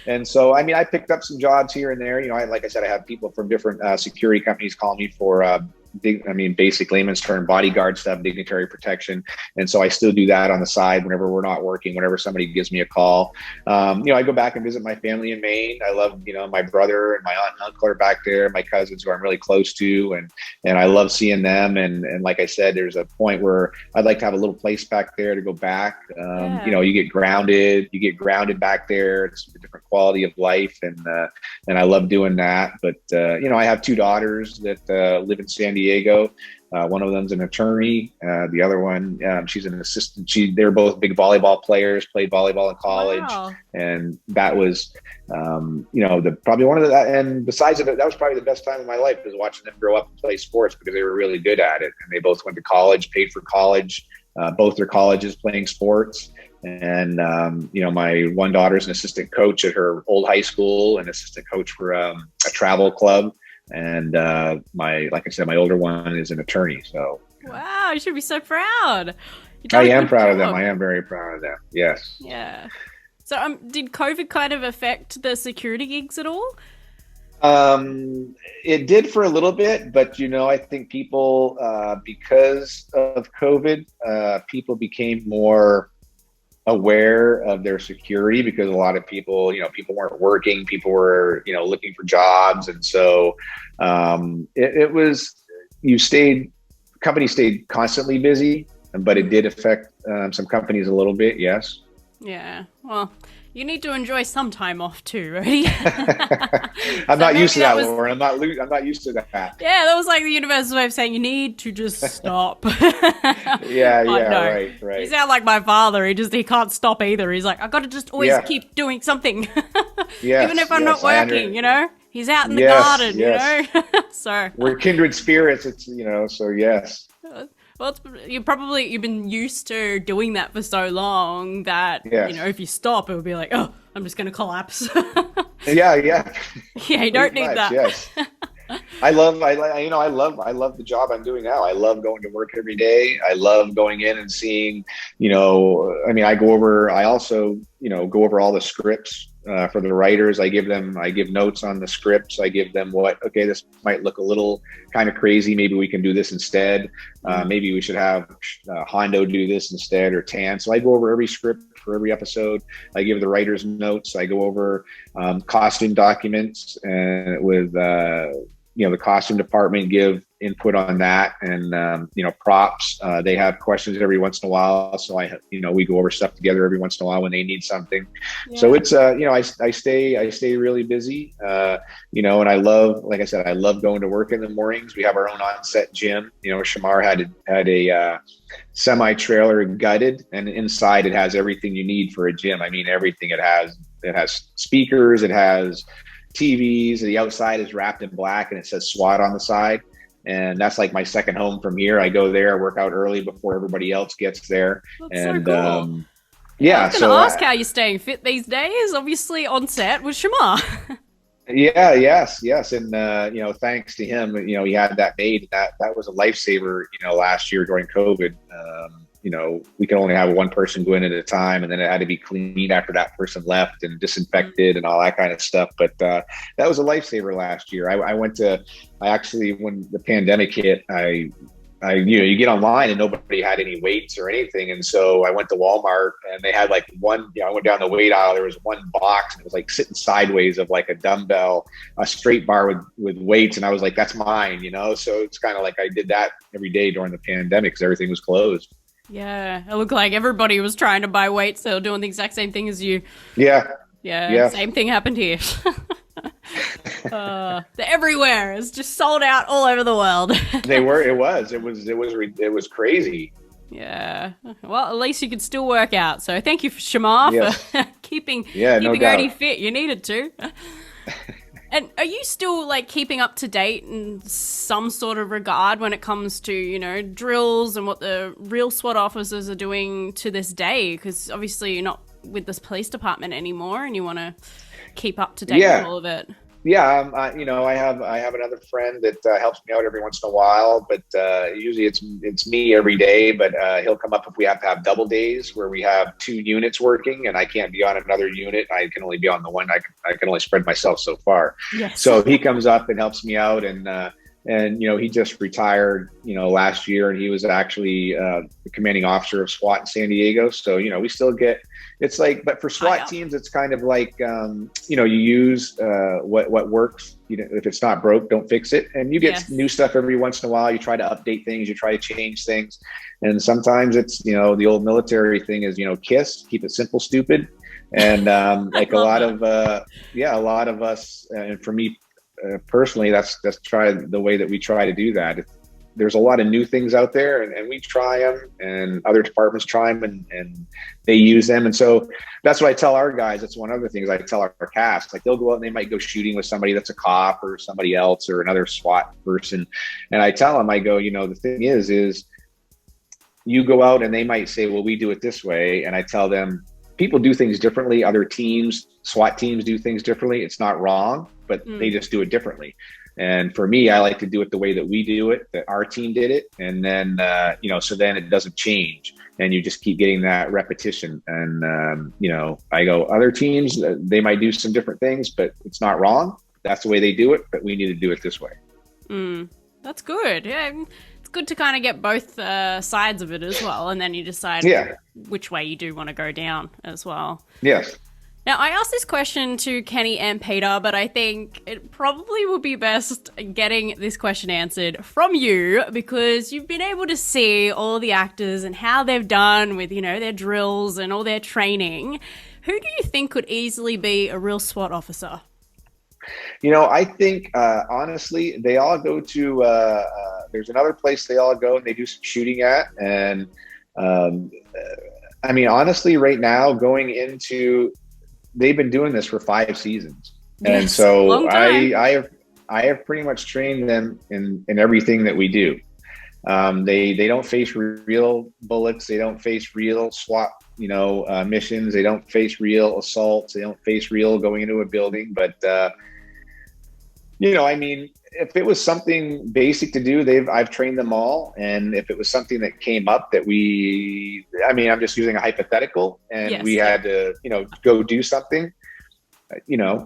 And so, I picked up some jobs here and there. Like I said, I have people from different security companies call me for basic layman's term, bodyguard stuff, dignitary protection. And so I still do that on the side whenever we're not working, whenever somebody gives me a call. I go back and visit my family in Maine. I love, my brother and my aunt and uncle are back there, my cousins who I'm really close to, and I love seeing them. And like I said, there's a point where I'd like to have a little place back there to go back. You get grounded back there. It's a different quality of life. And I love doing that. But, I have two daughters that live in San Diego. One of them's an attorney. The other one, she's an assistant. They're both big volleyball players, played volleyball in college. Wow. And that was, probably one of the, and besides it, that was probably the best time of my life, was watching them grow up and play sports, because they were really good at it. And they both went to college, paid for college, both their colleges playing sports. And, my one daughter's an assistant coach at her old high school, and assistant coach for a travel club. And like I said, my older one is an attorney. So wow, you should be so proud. I am proud of them. I am very proud of them. Yes. Yeah. So did COVID kind of affect the security gigs at all? It did for a little bit, but I think people, because of COVID, people became more aware of their security, because a lot of people, people weren't working, people were, looking for jobs. And so, companies stayed constantly busy, but it did affect some companies a little bit. Yes. Yeah. Well, You need to enjoy some time off too, right? I'm not used to that, Lauren. I'm not used to that. Yeah, that was like the universe's way of saying you need to just stop. Yeah, right. You sound like my father. He can't stop either. He's like, I got to just always keep doing something, even if I'm not working. You know, he's out in the garden. You know, so we're kindred spirits. It's so yes. Well, you've been used to doing that for so long that if you stop, it would be like, oh, I'm just going to collapse. Yeah. You don't need that. Yes. I love the job I'm doing now. I love going to work every day. I love going in and seeing, I also go over all the scripts for the writers. I give notes on the scripts. I give them this might look a little kind of crazy. Maybe we can do this instead. Maybe we should have Hondo do this instead, or Tan. So I go over every script for every episode. I give the writers notes. I go over costume documents and with the costume department give input on that, and props. They have questions every once in a while, so we go over stuff together every once in a while when they need something. Yeah. So it's I stay really busy, and I love, like I said, I love going to work in the mornings. We have our own on-set gym. Shamar had a semi-trailer gutted, and inside it has everything you need for a gym. I mean, everything. It has speakers, it has TVs. The outside is wrapped in black and it says SWAT on the side. And that's like my second home from here. I go there, work out early before everybody else gets there. That's so cool. I was going to ask how you're staying fit these days, obviously on set with Shamar. Yes. And, thanks to him, he had that made. That was a lifesaver, last year during COVID. We could only have one person go in at a time, and then it had to be cleaned after that person left and disinfected and all that kind of stuff. But that was a lifesaver last year. I actually, when the pandemic hit, you get online and nobody had any weights or anything. And so I went to Walmart and they had like I went down the weight aisle. There was one box and it was like sitting sideways of like a dumbbell, a straight bar with weights. And I was like, that's mine, So it's kind of like I did that every day during the pandemic because everything was closed. Yeah, it looked like everybody was trying to buy weights. They were doing the exact same thing as you. Yeah. Same thing happened here. They're everywhere. It's just sold out all over the world. It was crazy. Yeah. Well, at least you could still work out. So thank you, Shamar, for keeping Odie fit. You needed to. And are you still like keeping up to date in some sort of regard when it comes to, drills and what the real SWAT officers are doing to this day? Because obviously you're not with this police department anymore and you want to keep up to date with all of it. Yeah, I have another friend that helps me out every once in a while, but usually it's me every day. But he'll come up if we have to have double days where we have 2 units working, and I can't be on another unit. I can only be on the one. I can only spread myself so far. Yes. So he comes up and helps me out, and he just retired last year, and he was actually the commanding officer of SWAT in San Diego. So we still get. It's like, but for SWAT teams, it's kind of like, you use what works. If it's not broke, don't fix it. And you get new stuff every once in a while. You try to update things. You try to change things. And sometimes it's, the old military thing is, KISS, keep it simple, stupid. And like a lot of us, and for me personally, that's the way that we try to do that. There's a lot of new things out there and we try them and other departments try them and they use them. And so that's what I tell our guys. That's one other thing is I tell our cast, like they'll go out and they might go shooting with somebody that's a cop or somebody else or another SWAT person. And I tell them, I go, the thing is you go out and they might say, well, we do it this way. And I tell them people do things differently. Other teams, SWAT teams do things differently. It's not wrong, but they just do it differently. And for me, I like to do it the way that we do it, that our team did it. And then, so then it doesn't change and you just keep getting that repetition. And, I go, other teams, they might do some different things, but it's not wrong. That's the way they do it, but we need to do it this way. That's good. Yeah. It's good to kind of get both sides of it as well. And then you decide which way you do want to go down as well. Yes. Now, I asked this question to Kenny and Peter, but I think it probably would be best getting this question answered from you because you've been able to see all the actors and how they've done with, their drills and all their training. Who do you think could easily be a real SWAT officer? I think, honestly, they all go to, there's another place they all go and they do some shooting at. And honestly, right now they've been doing this for 5 seasons. Yes, and so long time. I have pretty much trained them in everything that we do. They don't face real bullets. They don't face real SWAT, missions. They don't face real assaults. They don't face real going into a building. But, if it was something basic to do, I've trained them all. And if it was something that came up that I'm just using a hypothetical and Yes, we had to, go do something,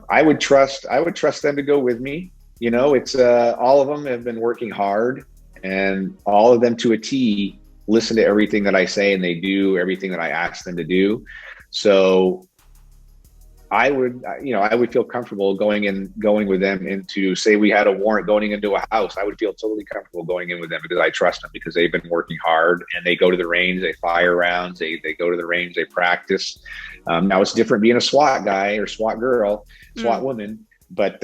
I would trust them to go with me. It's all of them have been working hard, and all of them to a T listen to everything that I say, and they do everything that I ask them to do. So I would feel comfortable going with them into, say we had a warrant going into a house. I would feel totally comfortable going in with them because I trust them, because they've been working hard and they go to the range, they fire rounds, they go to the range, they practice. Now it's different being a SWAT guy or SWAT girl, SWAT woman, but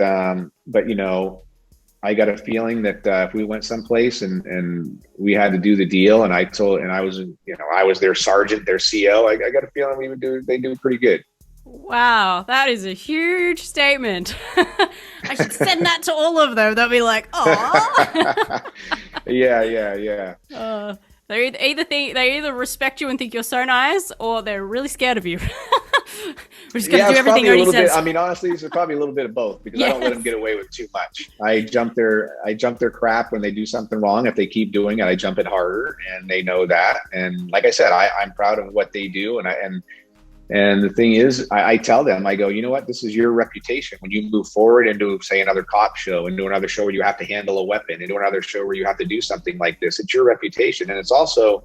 I got a feeling that if we went someplace and we had to do the deal, and I was their sergeant, their CO, I got a feeling they do pretty good. Wow, that is a huge statement. I should send that to all of them. They'll be like, "Oh." Yeah. They either respect you and think you're so nice, or they're really scared of you. We're just gonna do everything Odie says. Honestly, it's probably a little bit of both, because I don't let them get away with too much. I jump their crap when they do something wrong. If they keep doing it, I jump it harder, and they know that. And like I said, I'm proud of what they do, and the thing is, I tell them, I go, you know what, this is your reputation. When you move forward into, say, another cop show, into another show where you have to handle a weapon, into another show where you have to do something like this, it's your reputation. And it's also,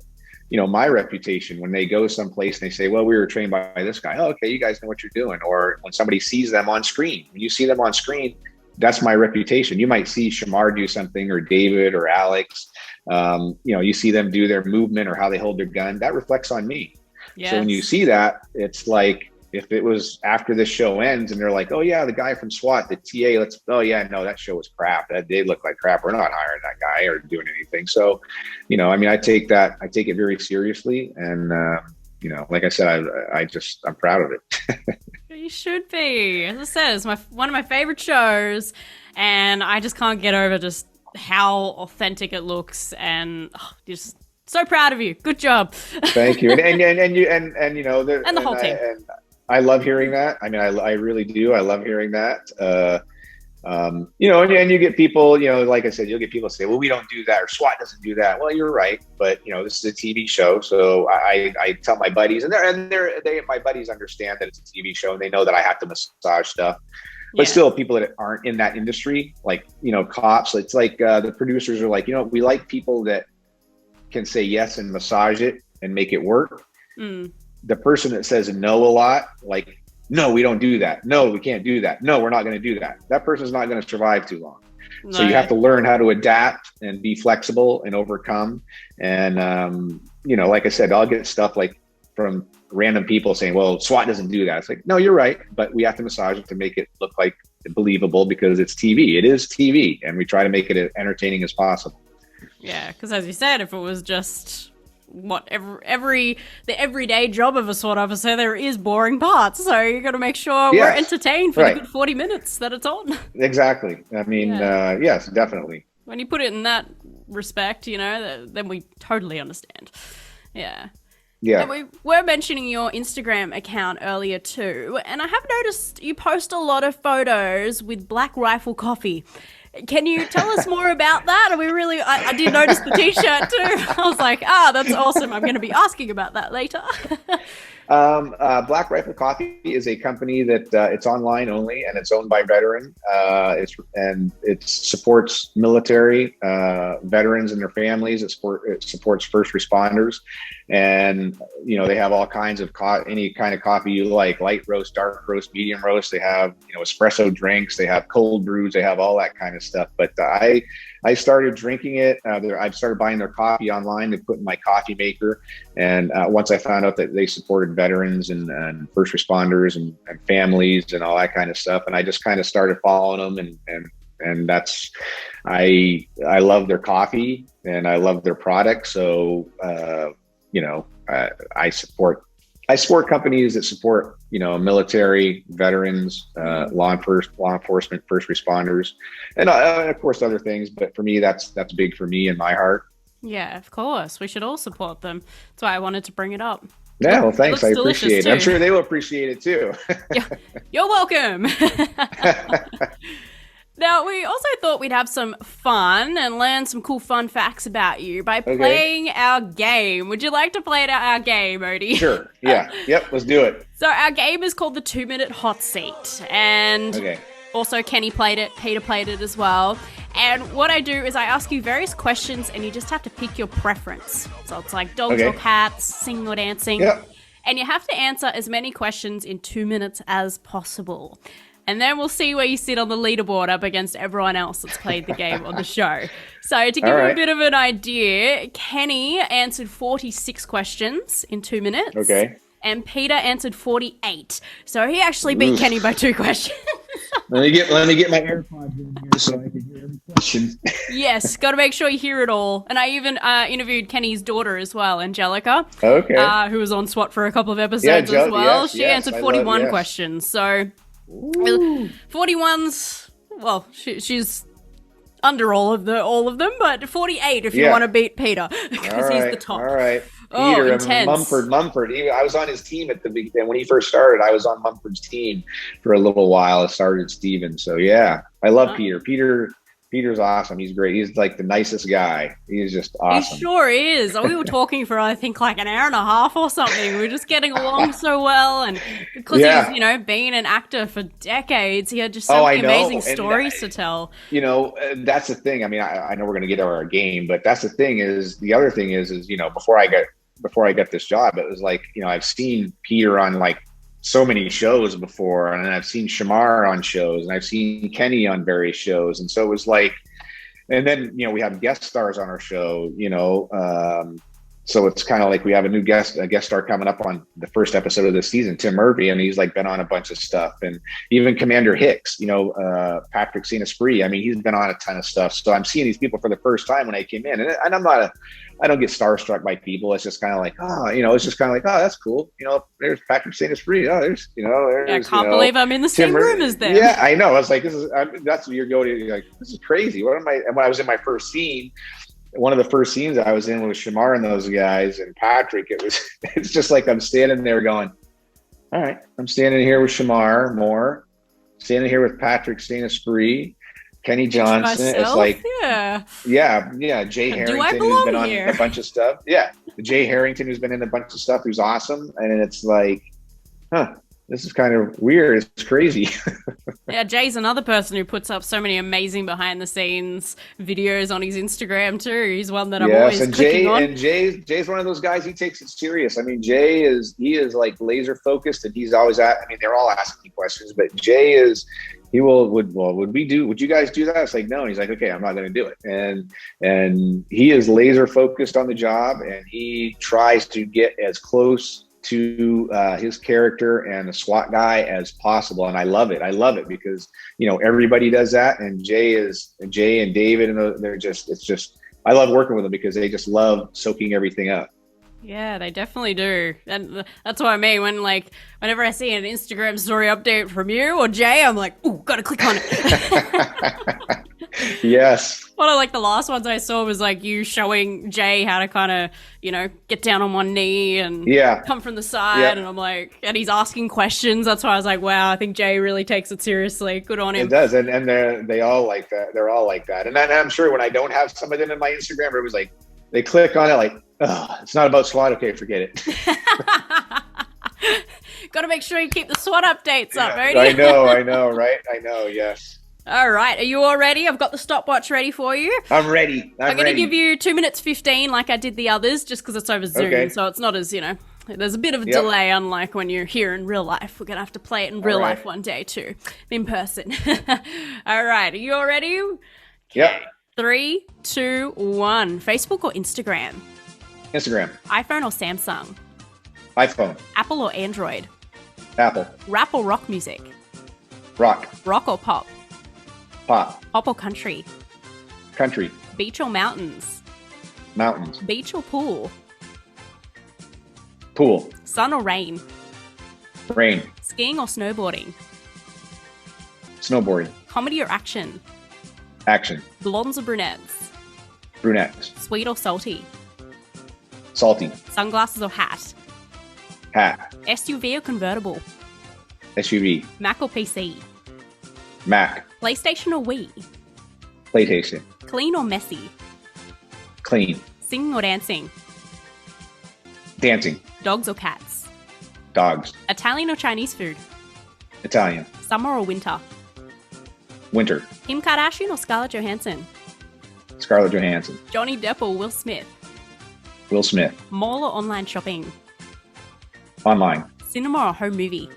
my reputation when they go someplace and they say, well, we were trained by this guy. Oh, okay, you guys know what you're doing. Or when somebody sees them on screen, when you see them on screen, that's my reputation. You might see Shamar do something, or David or Alex. You see them do their movement or how they hold their gun. That reflects on me. Yes. So when you see that, it's like, if it was after this show ends and they're like, oh yeah, the guy from SWAT, the TA, that show was crap. That they look like crap. We're not hiring that guy or doing anything. So, I take it very seriously. And, like I said, I'm proud of it. You should be. As I said, it's one of my favorite shows, and I just can't get over just how authentic it looks, and just so proud of you. Good job. Thank you. And the whole team. And I love hearing that. I really do. I love hearing that. And you get people, like I said, you'll get people say, well, we don't do that, or SWAT doesn't do that. Well, you're right. But, this is a TV show. So I tell my buddies, my buddies understand that it's a TV show, and they know that I have to massage stuff. But still, people that aren't in that industry, like, cops, it's like the producers are like, we like people that can say yes and massage it and make it work. The person that says no a lot, like, no, we don't do that. No, we can't do that. No, we're not going to do that. That person's not going to survive too long. No. So you have to learn how to adapt and be flexible and overcome. And, like I said, I'll get stuff like from random people saying, well, SWAT doesn't do that. It's like, no, you're right. But we have to massage it to make it look like believable, because it's TV. It is TV. And we try to make it as entertaining as possible. Yeah, because as you said, if it was just the everyday job of a SWAT officer, there is boring parts. So you got to make sure we're entertained for the good 40 minutes that it's on. Exactly. Yes, definitely. When you put it in that respect, then we totally understand. Yeah. Yeah. And we were mentioning your Instagram account earlier too, and I have noticed you post a lot of photos with Black Rifle Coffee. Can you tell us more about that? I did notice the t-shirt too. I was like, that's awesome. I'm going to be asking about that later. Black Rifle Coffee is a company that it's online only, and it's owned by veteran. It supports military veterans and their families. It supports first responders, and they have all kinds of any kind of coffee you like: light roast, dark roast, medium roast. They have espresso drinks. They have cold brews. They have all that kind of stuff. But I started drinking it. I've started buying their coffee online to put in my coffee maker. And once I found out that they supported veterans and first responders and families and all that kind of stuff. And I just kind of started following them, and that's, I love their coffee and I love their product. So, I support companies that support, military, veterans, law enforcement, first responders, and of course other things. But for me, that's big for me in my heart. Yeah, of course. We should all support them. That's why I wanted to bring it up. Yeah, well, thanks. I appreciate it. I'm sure they will appreciate it too. Yeah, you're welcome. Now, we also thought we'd have some fun and learn some cool fun facts about you by playing our game. Would you like to play our game, Odie? Sure. Yeah. Yep. Let's do it. So our game is called the 2-Minute Hot Seat. And also Kenny played it. Peter played it as well. And what I do is I ask you various questions and you just have to pick your preference. So it's like dogs or cats, singing or dancing. Yep. And you have to answer as many questions in 2 minutes as possible. And then we'll see where you sit on the leaderboard up against everyone else that's played the game on the show. So to give you a bit of an idea, Kenny answered 46 questions in 2 minutes. Okay. And Peter answered 48. So he actually beat Kenny by 2 questions. Let me get my AirPods in here so I can hear every question. Yes, got to make sure you hear it all. And I even interviewed Kenny's daughter as well, Angelica. Who was on SWAT for a couple of episodes as well. She answered 41 questions. So 41's, well, she's under all of them, but 48 if you want to beat Peter, because he's the top. All right. Peter, Mumford. I was on his team at the beginning. When he first started, I was on Mumford's team for a little while. I started Steven. So yeah, I love Peter. Peter's awesome. He's great. He's like the nicest guy. He's just awesome. He sure is. We were talking for, I think, like an hour and a half or something. We were just getting along so well. And because he was, being an actor for decades, he had just so many amazing stories to tell. That's the thing. I mean, I know we're going to get our game, but that's the thing the other thing is, before I got this job, it was like, I've seen Peter on like so many shows before, and I've seen Shamar on shows, and I've seen Kenny on various shows. And so it was like, and then, we have guest stars on our show, so it's kind of like we have a guest star coming up on the first episode of this season, Tim Murphy, and he's like been on a bunch of stuff. And even Commander Hicks, Patrick Saint Esprit, I mean, he's been on a ton of stuff. So I'm seeing these people for the first time when I came in, and I don't get starstruck by people. It's just kind of like, it's just kind of like, oh, that's cool. There's Patrick Saint Esprit. Oh, there's, I can't believe I'm in the same room as them. Yeah, I know. I was like, that's what you're going to, like, this is crazy. And when I was in my first scene, one of the first scenes I was in was Shamar and those guys and Patrick. It's just like I'm standing there going, all right, I'm standing here with Shamar, standing here with Patrick Saint Esprit, Kenny Johnson. It's like, Jay Harrington, who's been on a bunch of stuff. Yeah, Jay Harrington, who's been in a bunch of stuff, who's awesome. And it's like, this is kind of weird. It's crazy. Yeah, Jay's another person who puts up so many amazing behind-the-scenes videos on his Instagram too. He's one that I'm always clicking on. And Jay's one of those guys. He takes it serious. I mean, Jay is like laser focused, and he's always they're all asking me questions, but Jay is. Would you guys do that? It's like, no. And he's like, okay, I'm not going to do it. And he is laser focused on the job, and he tries to get as close to his character and the SWAT guy as possible. And I love it because, everybody does that. And Jay and David, and it's just, I love working with them because they just love soaking everything up. Yeah, they definitely do. And that's what I mean. Whenever I see an Instagram story update from you or Jay, I'm like, ooh, gotta click on it. Yes. One of like the last ones I saw was like you showing Jay how to kind of, get down on one knee and come from the side. And I'm like, and he's asking questions. That's why I was like, wow, I think Jay really takes it seriously. Good on him. It does. And they all like that. They're all like that. And I'm sure when I don't have some of them in my Instagram, it was like, they click on it like, oh, it's not about SWAT. Okay, forget it. Got to make sure you keep the SWAT updates up, right? I know, right? I know, yes. All right, are you all ready? I've got the stopwatch ready for you. I'm ready. I'm going to give you 2 minutes 15 like I did the others, just because it's over Zoom, so it's not as, there's a bit of a delay, unlike when you're here in real life. We're going to have to play it in real life one day too, in person. All right, are you all ready? Okay. Yep. 3, 2, 1. Facebook or Instagram? Instagram. iPhone or Samsung? iPhone. Apple or Android? Apple. Rap or rock music? Rock. Rock or pop? Pop. Pop or country? Country. Beach or mountains? Mountains. Beach or pool? Pool. Sun or rain? Rain. Skiing or snowboarding? Snowboarding. Comedy or action? Action. Blondes or brunettes? Brunettes. Sweet or salty? Salty. Sunglasses or hat? Hat. SUV or convertible? SUV. Mac or PC? Mac. PlayStation or Wii? PlayStation. Clean or messy? Clean. Singing or dancing? Dancing. Dogs or cats? Dogs. Italian or Chinese food? Italian. Summer or winter? Winter. Kim Kardashian or Scarlett Johansson? Scarlett Johansson. Johnny Depp or Will Smith? Will Smith. Mall or online shopping? Online. Cinema or home movie?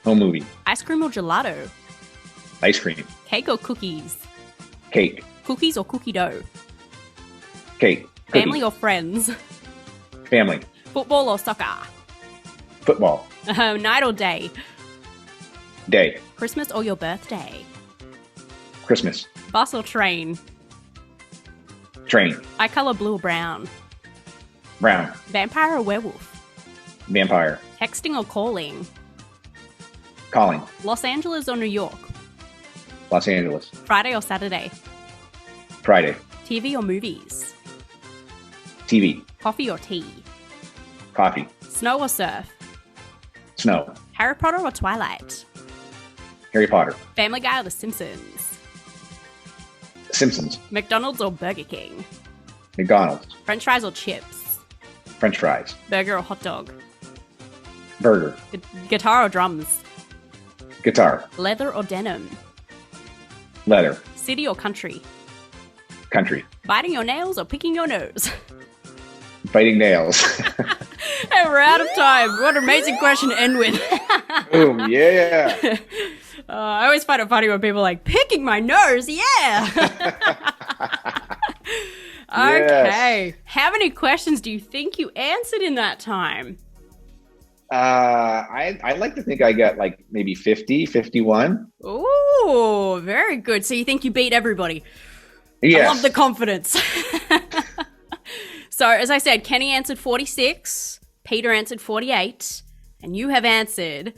Home movie. Ice cream or gelato? Ice cream. Cake or cookies? Cake. Cookies or cookie dough? Cake. Cookie. Family or friends? Family. Football or soccer? Football. Night or day? Day. Christmas or your birthday? Christmas. Bus or train? Train. Eye color blue or brown? Brown. Vampire or werewolf? Vampire. Texting or calling? Calling. Los Angeles or New York? Los Angeles. Friday or Saturday? Friday. TV or movies? TV. Coffee or tea? Coffee. Snow or surf? Snow. Harry Potter or Twilight? Harry Potter. Family Guy or The Simpsons? Simpsons. McDonald's or Burger King? McDonald's. French fries or chips? French fries. Burger or hot dog? Burger. Guitar or drums? Guitar. Leather or denim? Leather. City or country? Country. Biting your nails or picking your nose? Biting nails. And we're out of time. What an amazing question to end with. Boom. Yeah. I always find it funny when people are like, picking my nose, yeah. Okay. Yes. How many questions do you think you answered in that time? I like to think I got like maybe 50, 51. Ooh, very good. So you think you beat everybody? Yes. I love the confidence. So as I said, Kenny answered 46, Peter answered 48, and you have answered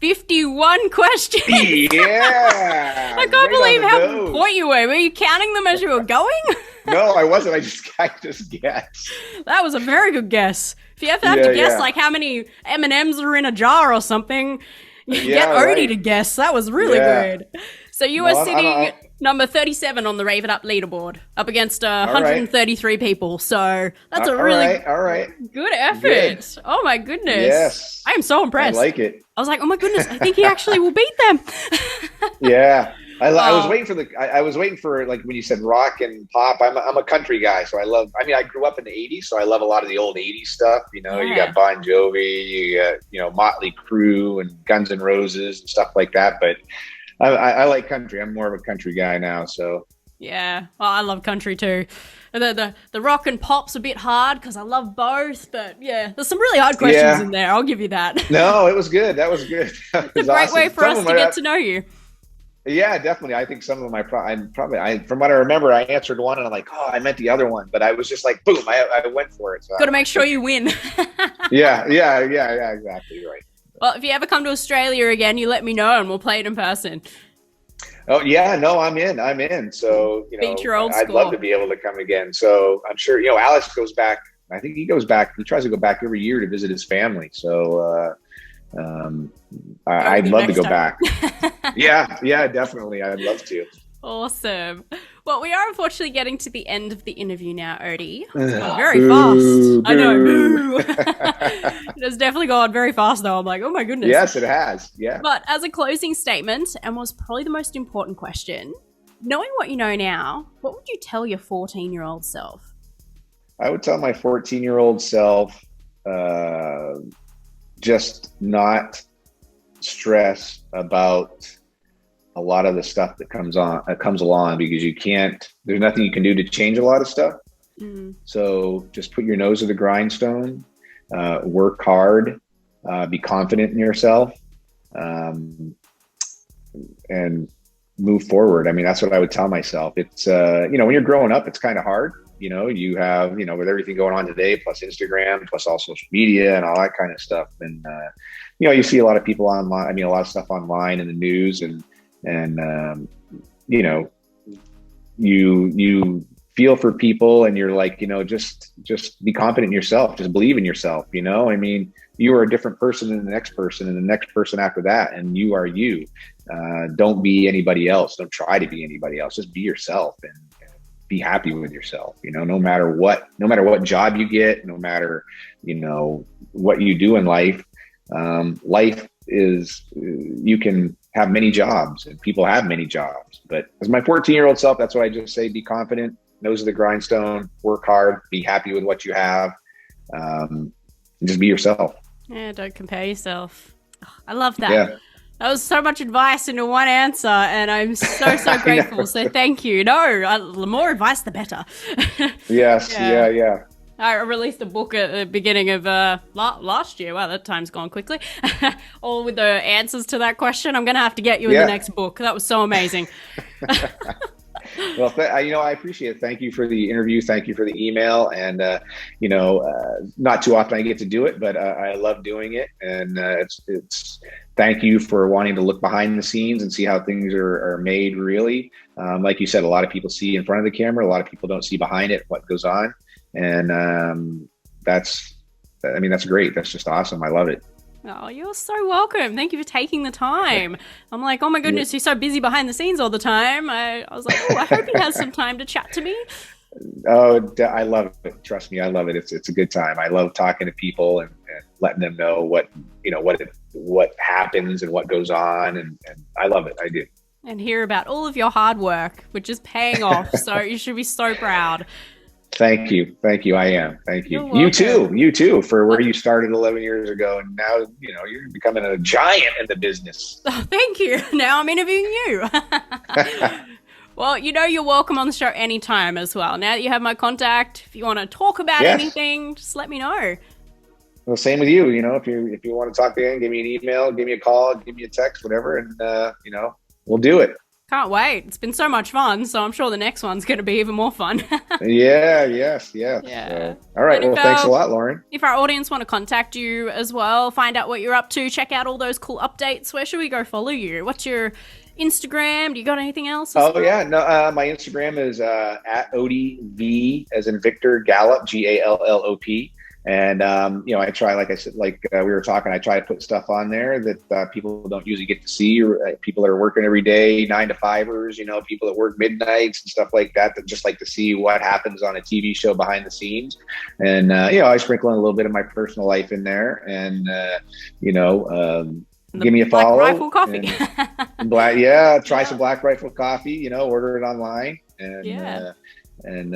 51 questions. Yeah. I can't believe how point you were. Were you counting them as you were going? No, I wasn't. I just guessed. That was a very good guess. If you ever have to guess like how many M&Ms are in a jar or something, get Odie to guess. That was really good. So you were sitting number 37 on the Rave It Up leaderboard, up against 133 people. So that's a really good effort. Good. Oh my goodness. Yes. I am so impressed. I like it. I was like, oh my goodness, I think he actually will beat them. Yeah. I was waiting for I was waiting for, like, when you said rock and pop. I'm a country guy, so I grew up in the 80s, so I love a lot of the old 80s stuff. You know, you got Bon Jovi, you got, Motley Crue and Guns N' Roses and stuff like that. But I like country. I'm more of a country guy now, so. Yeah, well, I love country too. The rock and pop's a bit hard because I love both, but yeah, there's some really hard questions in there. I'll give you that. No, it was good. That was good. It's a great way for us to get to know you. Yeah, definitely. I think some of them from what I remember, I answered one and I'm like, oh, I meant the other one, but I was just like, boom, I went for it. So got to make sure you win. Yeah, exactly. You're right. Well, if you ever come to Australia again, you let me know and we'll play it in person. Oh yeah, no, I'm in. So, beat your old I'd love to be able to come again. So I'm sure, Alex goes back. I think he goes back. He tries to go back every year to visit his family. So, I'd love to go back. Yeah, definitely. I'd love to. Awesome. Well, we are unfortunately getting to the end of the interview now, Odie. It's gone very fast. I know. Boo. It has definitely gone very fast though. I'm like, oh my goodness. Yes, it has. Yeah. But as a closing statement, and was probably the most important question, knowing what you know now, what would you tell your 14-year-old self? I would tell my 14-year-old self, just not stress about a lot of the stuff that comes along, because there's nothing you can do to change a lot of stuff. So just put your nose to the grindstone, work hard, be confident in yourself, and move forward. I mean, that's what I would tell myself. It's, when you're growing up, it's kind of hard. You have, with everything going on today, plus Instagram, plus all social media and all that kind of stuff. And, you see a lot of people online, a lot of stuff online in the news and you feel for people and you're like, just be confident in yourself, just believe in yourself. You are a different person than the next person and the next person after that. And you are you. Don't be anybody else. Don't try to be anybody else. Just be yourself and be happy with yourself. No matter what job you get, no matter, what you do in life, life is, you can have many jobs and people have many jobs, but as my 14-year-old self, that's what I just say, be confident, nose to the grindstone, work hard, be happy with what you have, and just be yourself. Yeah, don't compare yourself. Oh, I love that. Yeah. That was so much advice into one answer, and I'm so grateful. So thank you. No, the more advice, the better. Yes, yeah. I released a book at the beginning of last year. Wow, that time's gone quickly. All with the answers to that question. I'm going to have to get you in the next book. That was so amazing. Well, I appreciate it. Thank you for the interview. Thank you for the email. And, not too often I get to do it, but I love doing it. And it's thank you for wanting to look behind the scenes and see how things are made, really. Like you said, a lot of people see in front of the camera. A lot of people don't see behind it, what goes on. And that's great. That's just awesome. I love it. Oh, you're so welcome. Thank you for taking the time. I'm like, oh my goodness, you're so busy behind the scenes all the time. I was like, I hope he has some time to chat to me. Oh, I love it. Trust me, I love it. It's a good time. I love talking to people and letting them know what happens and what goes on. And I love it. I do. And hear about all of your hard work, which is paying off. So you should be so proud. Thank you. I am. Thank you. You too, for where you started 11 years ago. And now, you're becoming a giant in the business. Oh, thank you. Now I'm interviewing you. Well, you're welcome on the show anytime as well. Now that you have my contact, if you want to talk about anything, just let me know. Well, same with you. If you want to talk to me, give me an email, give me a call, give me a text, whatever. And, we'll do it. Can't wait. It's been so much fun, so I'm sure the next one's going to be even more fun. Yes. Yeah. So, all right. Well, thanks a lot, Lauren. If our audience want to contact you as well, find out what you're up to, check out all those cool updates, where should we go follow you? What's your Instagram? Do you got anything else? Yeah. No, my Instagram is at Odie V as in Victor Gallop, Gallop. And, I try, like I said, we were talking, I try to put stuff on there that people don't usually get to see, or people that are working every day, 9 to 5ers, people that work midnights and stuff like that just like to see what happens on a TV show behind the scenes. And, I sprinkle in a little bit of my personal life in there and, give me a follow. Black Rifle Coffee. Try some Black Rifle Coffee, order it online and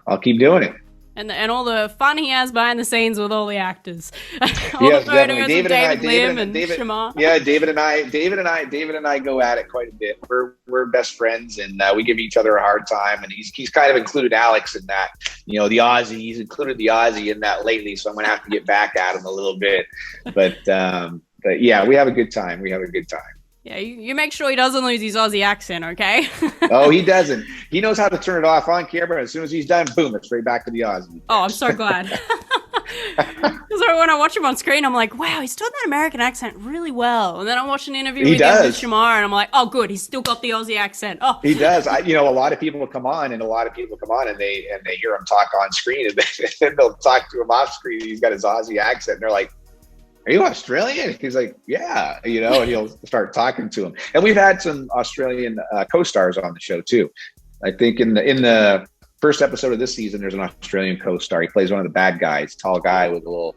I'll keep doing it. And all the fun he has behind the scenes with all the actors. Yes, definitely. David and I go at it quite a bit. We're best friends, and we give each other a hard time. And he's kind of included Alex in that. The Aussie. He's included the Aussie in that lately, so I'm gonna have to get back at him a little bit. But yeah, we have a good time. Yeah, you make sure he doesn't lose his Aussie accent, okay? Oh, he doesn't. He knows how to turn it off on camera. As soon as he's done, boom, it's straight back to the Aussie. Oh, I'm so glad. Because when I watch him on screen, I'm like, wow, he's doing that American accent really well. And then I watch an interview with him with Shamar, and I'm like, oh, good, he's still got the Aussie accent. Oh, he does. A lot of people come on, and they hear him talk on screen, and then they'll talk to him off screen. And he's got his Aussie accent, and they're like, are you Australian? He's like, yeah, and he'll start talking to him. And we've had some Australian co-stars on the show too. I think in the first episode of this season, there's an Australian co-star. He plays one of the bad guys, tall guy with a little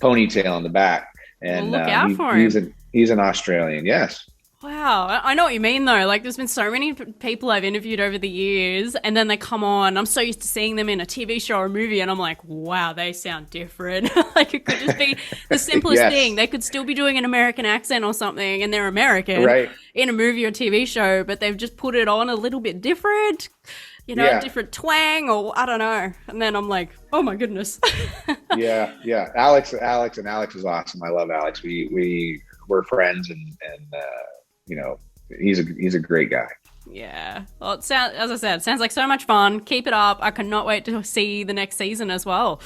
ponytail in the back. And look out for him. He's an Australian, yes. Wow, I know what you mean though. Like, there's been so many people I've interviewed over the years, and then they come on. I'm so used to seeing them in a TV show or a movie, and I'm like, wow, they sound different. Like, it could just be the simplest thing. They could still be doing an American accent or something, and they're American in a movie or TV show, but they've just put it on a little bit different. you know, different twang, or I don't know. And then I'm like, oh my goodness. yeah. Alex is awesome. I love Alex. We're friends, and you know, he's a great guy. Yeah. Well, as I said, it sounds like so much fun. Keep it up. I cannot wait to see the next season as well.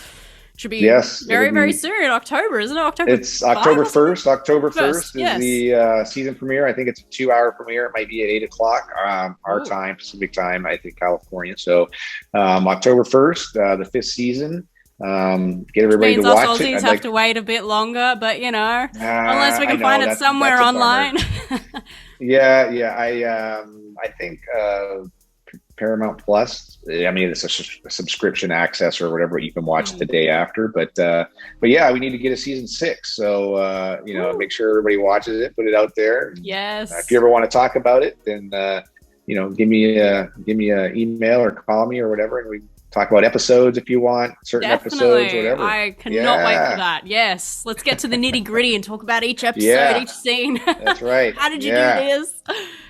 Should be very soon in October, isn't it? It's October 1st. October 1st is the season premiere. I think it's a 2-hour premiere. It might be at 8 o'clock our time, Pacific time, I think, California. So October 1st, the 5th season. Get everybody to watch us Aussies have to wait a bit longer, but you know, unless we can find it somewhere online. I think Paramount Plus. I mean, it's a subscription access or whatever. You can watch it the day after, but yeah, we need to get a season 6. So you know, make sure everybody watches it, put it out there. Yes. If you ever want to talk about it, then you know, give me a email or call me or whatever, and we talk about episodes if you want, certain episodes, whatever. I cannot wait for that. Yes. Let's get to the nitty gritty and talk about each episode, each scene. That's right. How did you do this?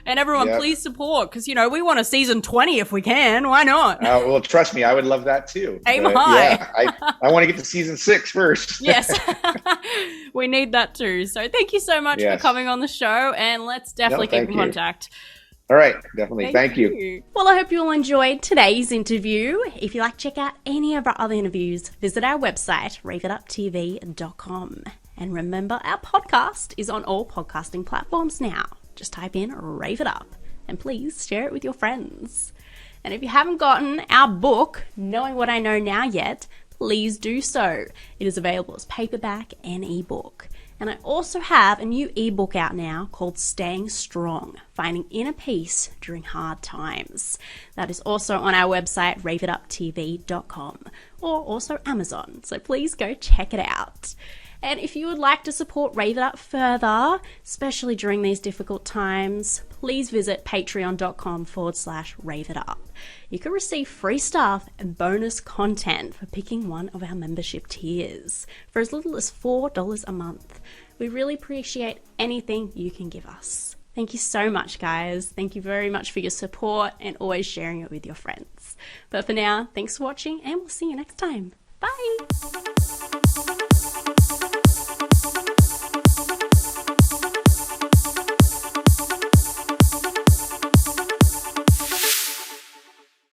And everyone, please support, because, you know, we want a season 20 if we can. Why not? Well, trust me, I would love that too. Aim high. Yeah, I want to get to season 6 first. Yes. We need that too. So thank you so much for coming on the show, and let's definitely keep in contact. All right, definitely. Thank you. Well, I hope you all enjoyed today's interview. If you'd like to check out any of our other interviews, visit our website, raveituptv.com. And remember, our podcast is on all podcasting platforms now. Just type in Rave It Up, and please share it with your friends. And if you haven't gotten our book, Knowing What I Know Now yet, please do so. It is available as paperback and ebook. And I also have a new ebook out now called Staying Strong, Finding Inner Peace During Hard Times. That is also on our website, raveituptv.com, or also Amazon. So please go check it out. And if you would like to support Rave It Up further, especially during these difficult times, please visit patreon.com/Rave It Up. You can receive free stuff and bonus content for picking one of our membership tiers for as little as $4 a month. We really appreciate anything you can give us. Thank you so much, guys. Thank you very much for your support and always sharing it with your friends. But for now, thanks for watching, and we'll see you next time. Bye!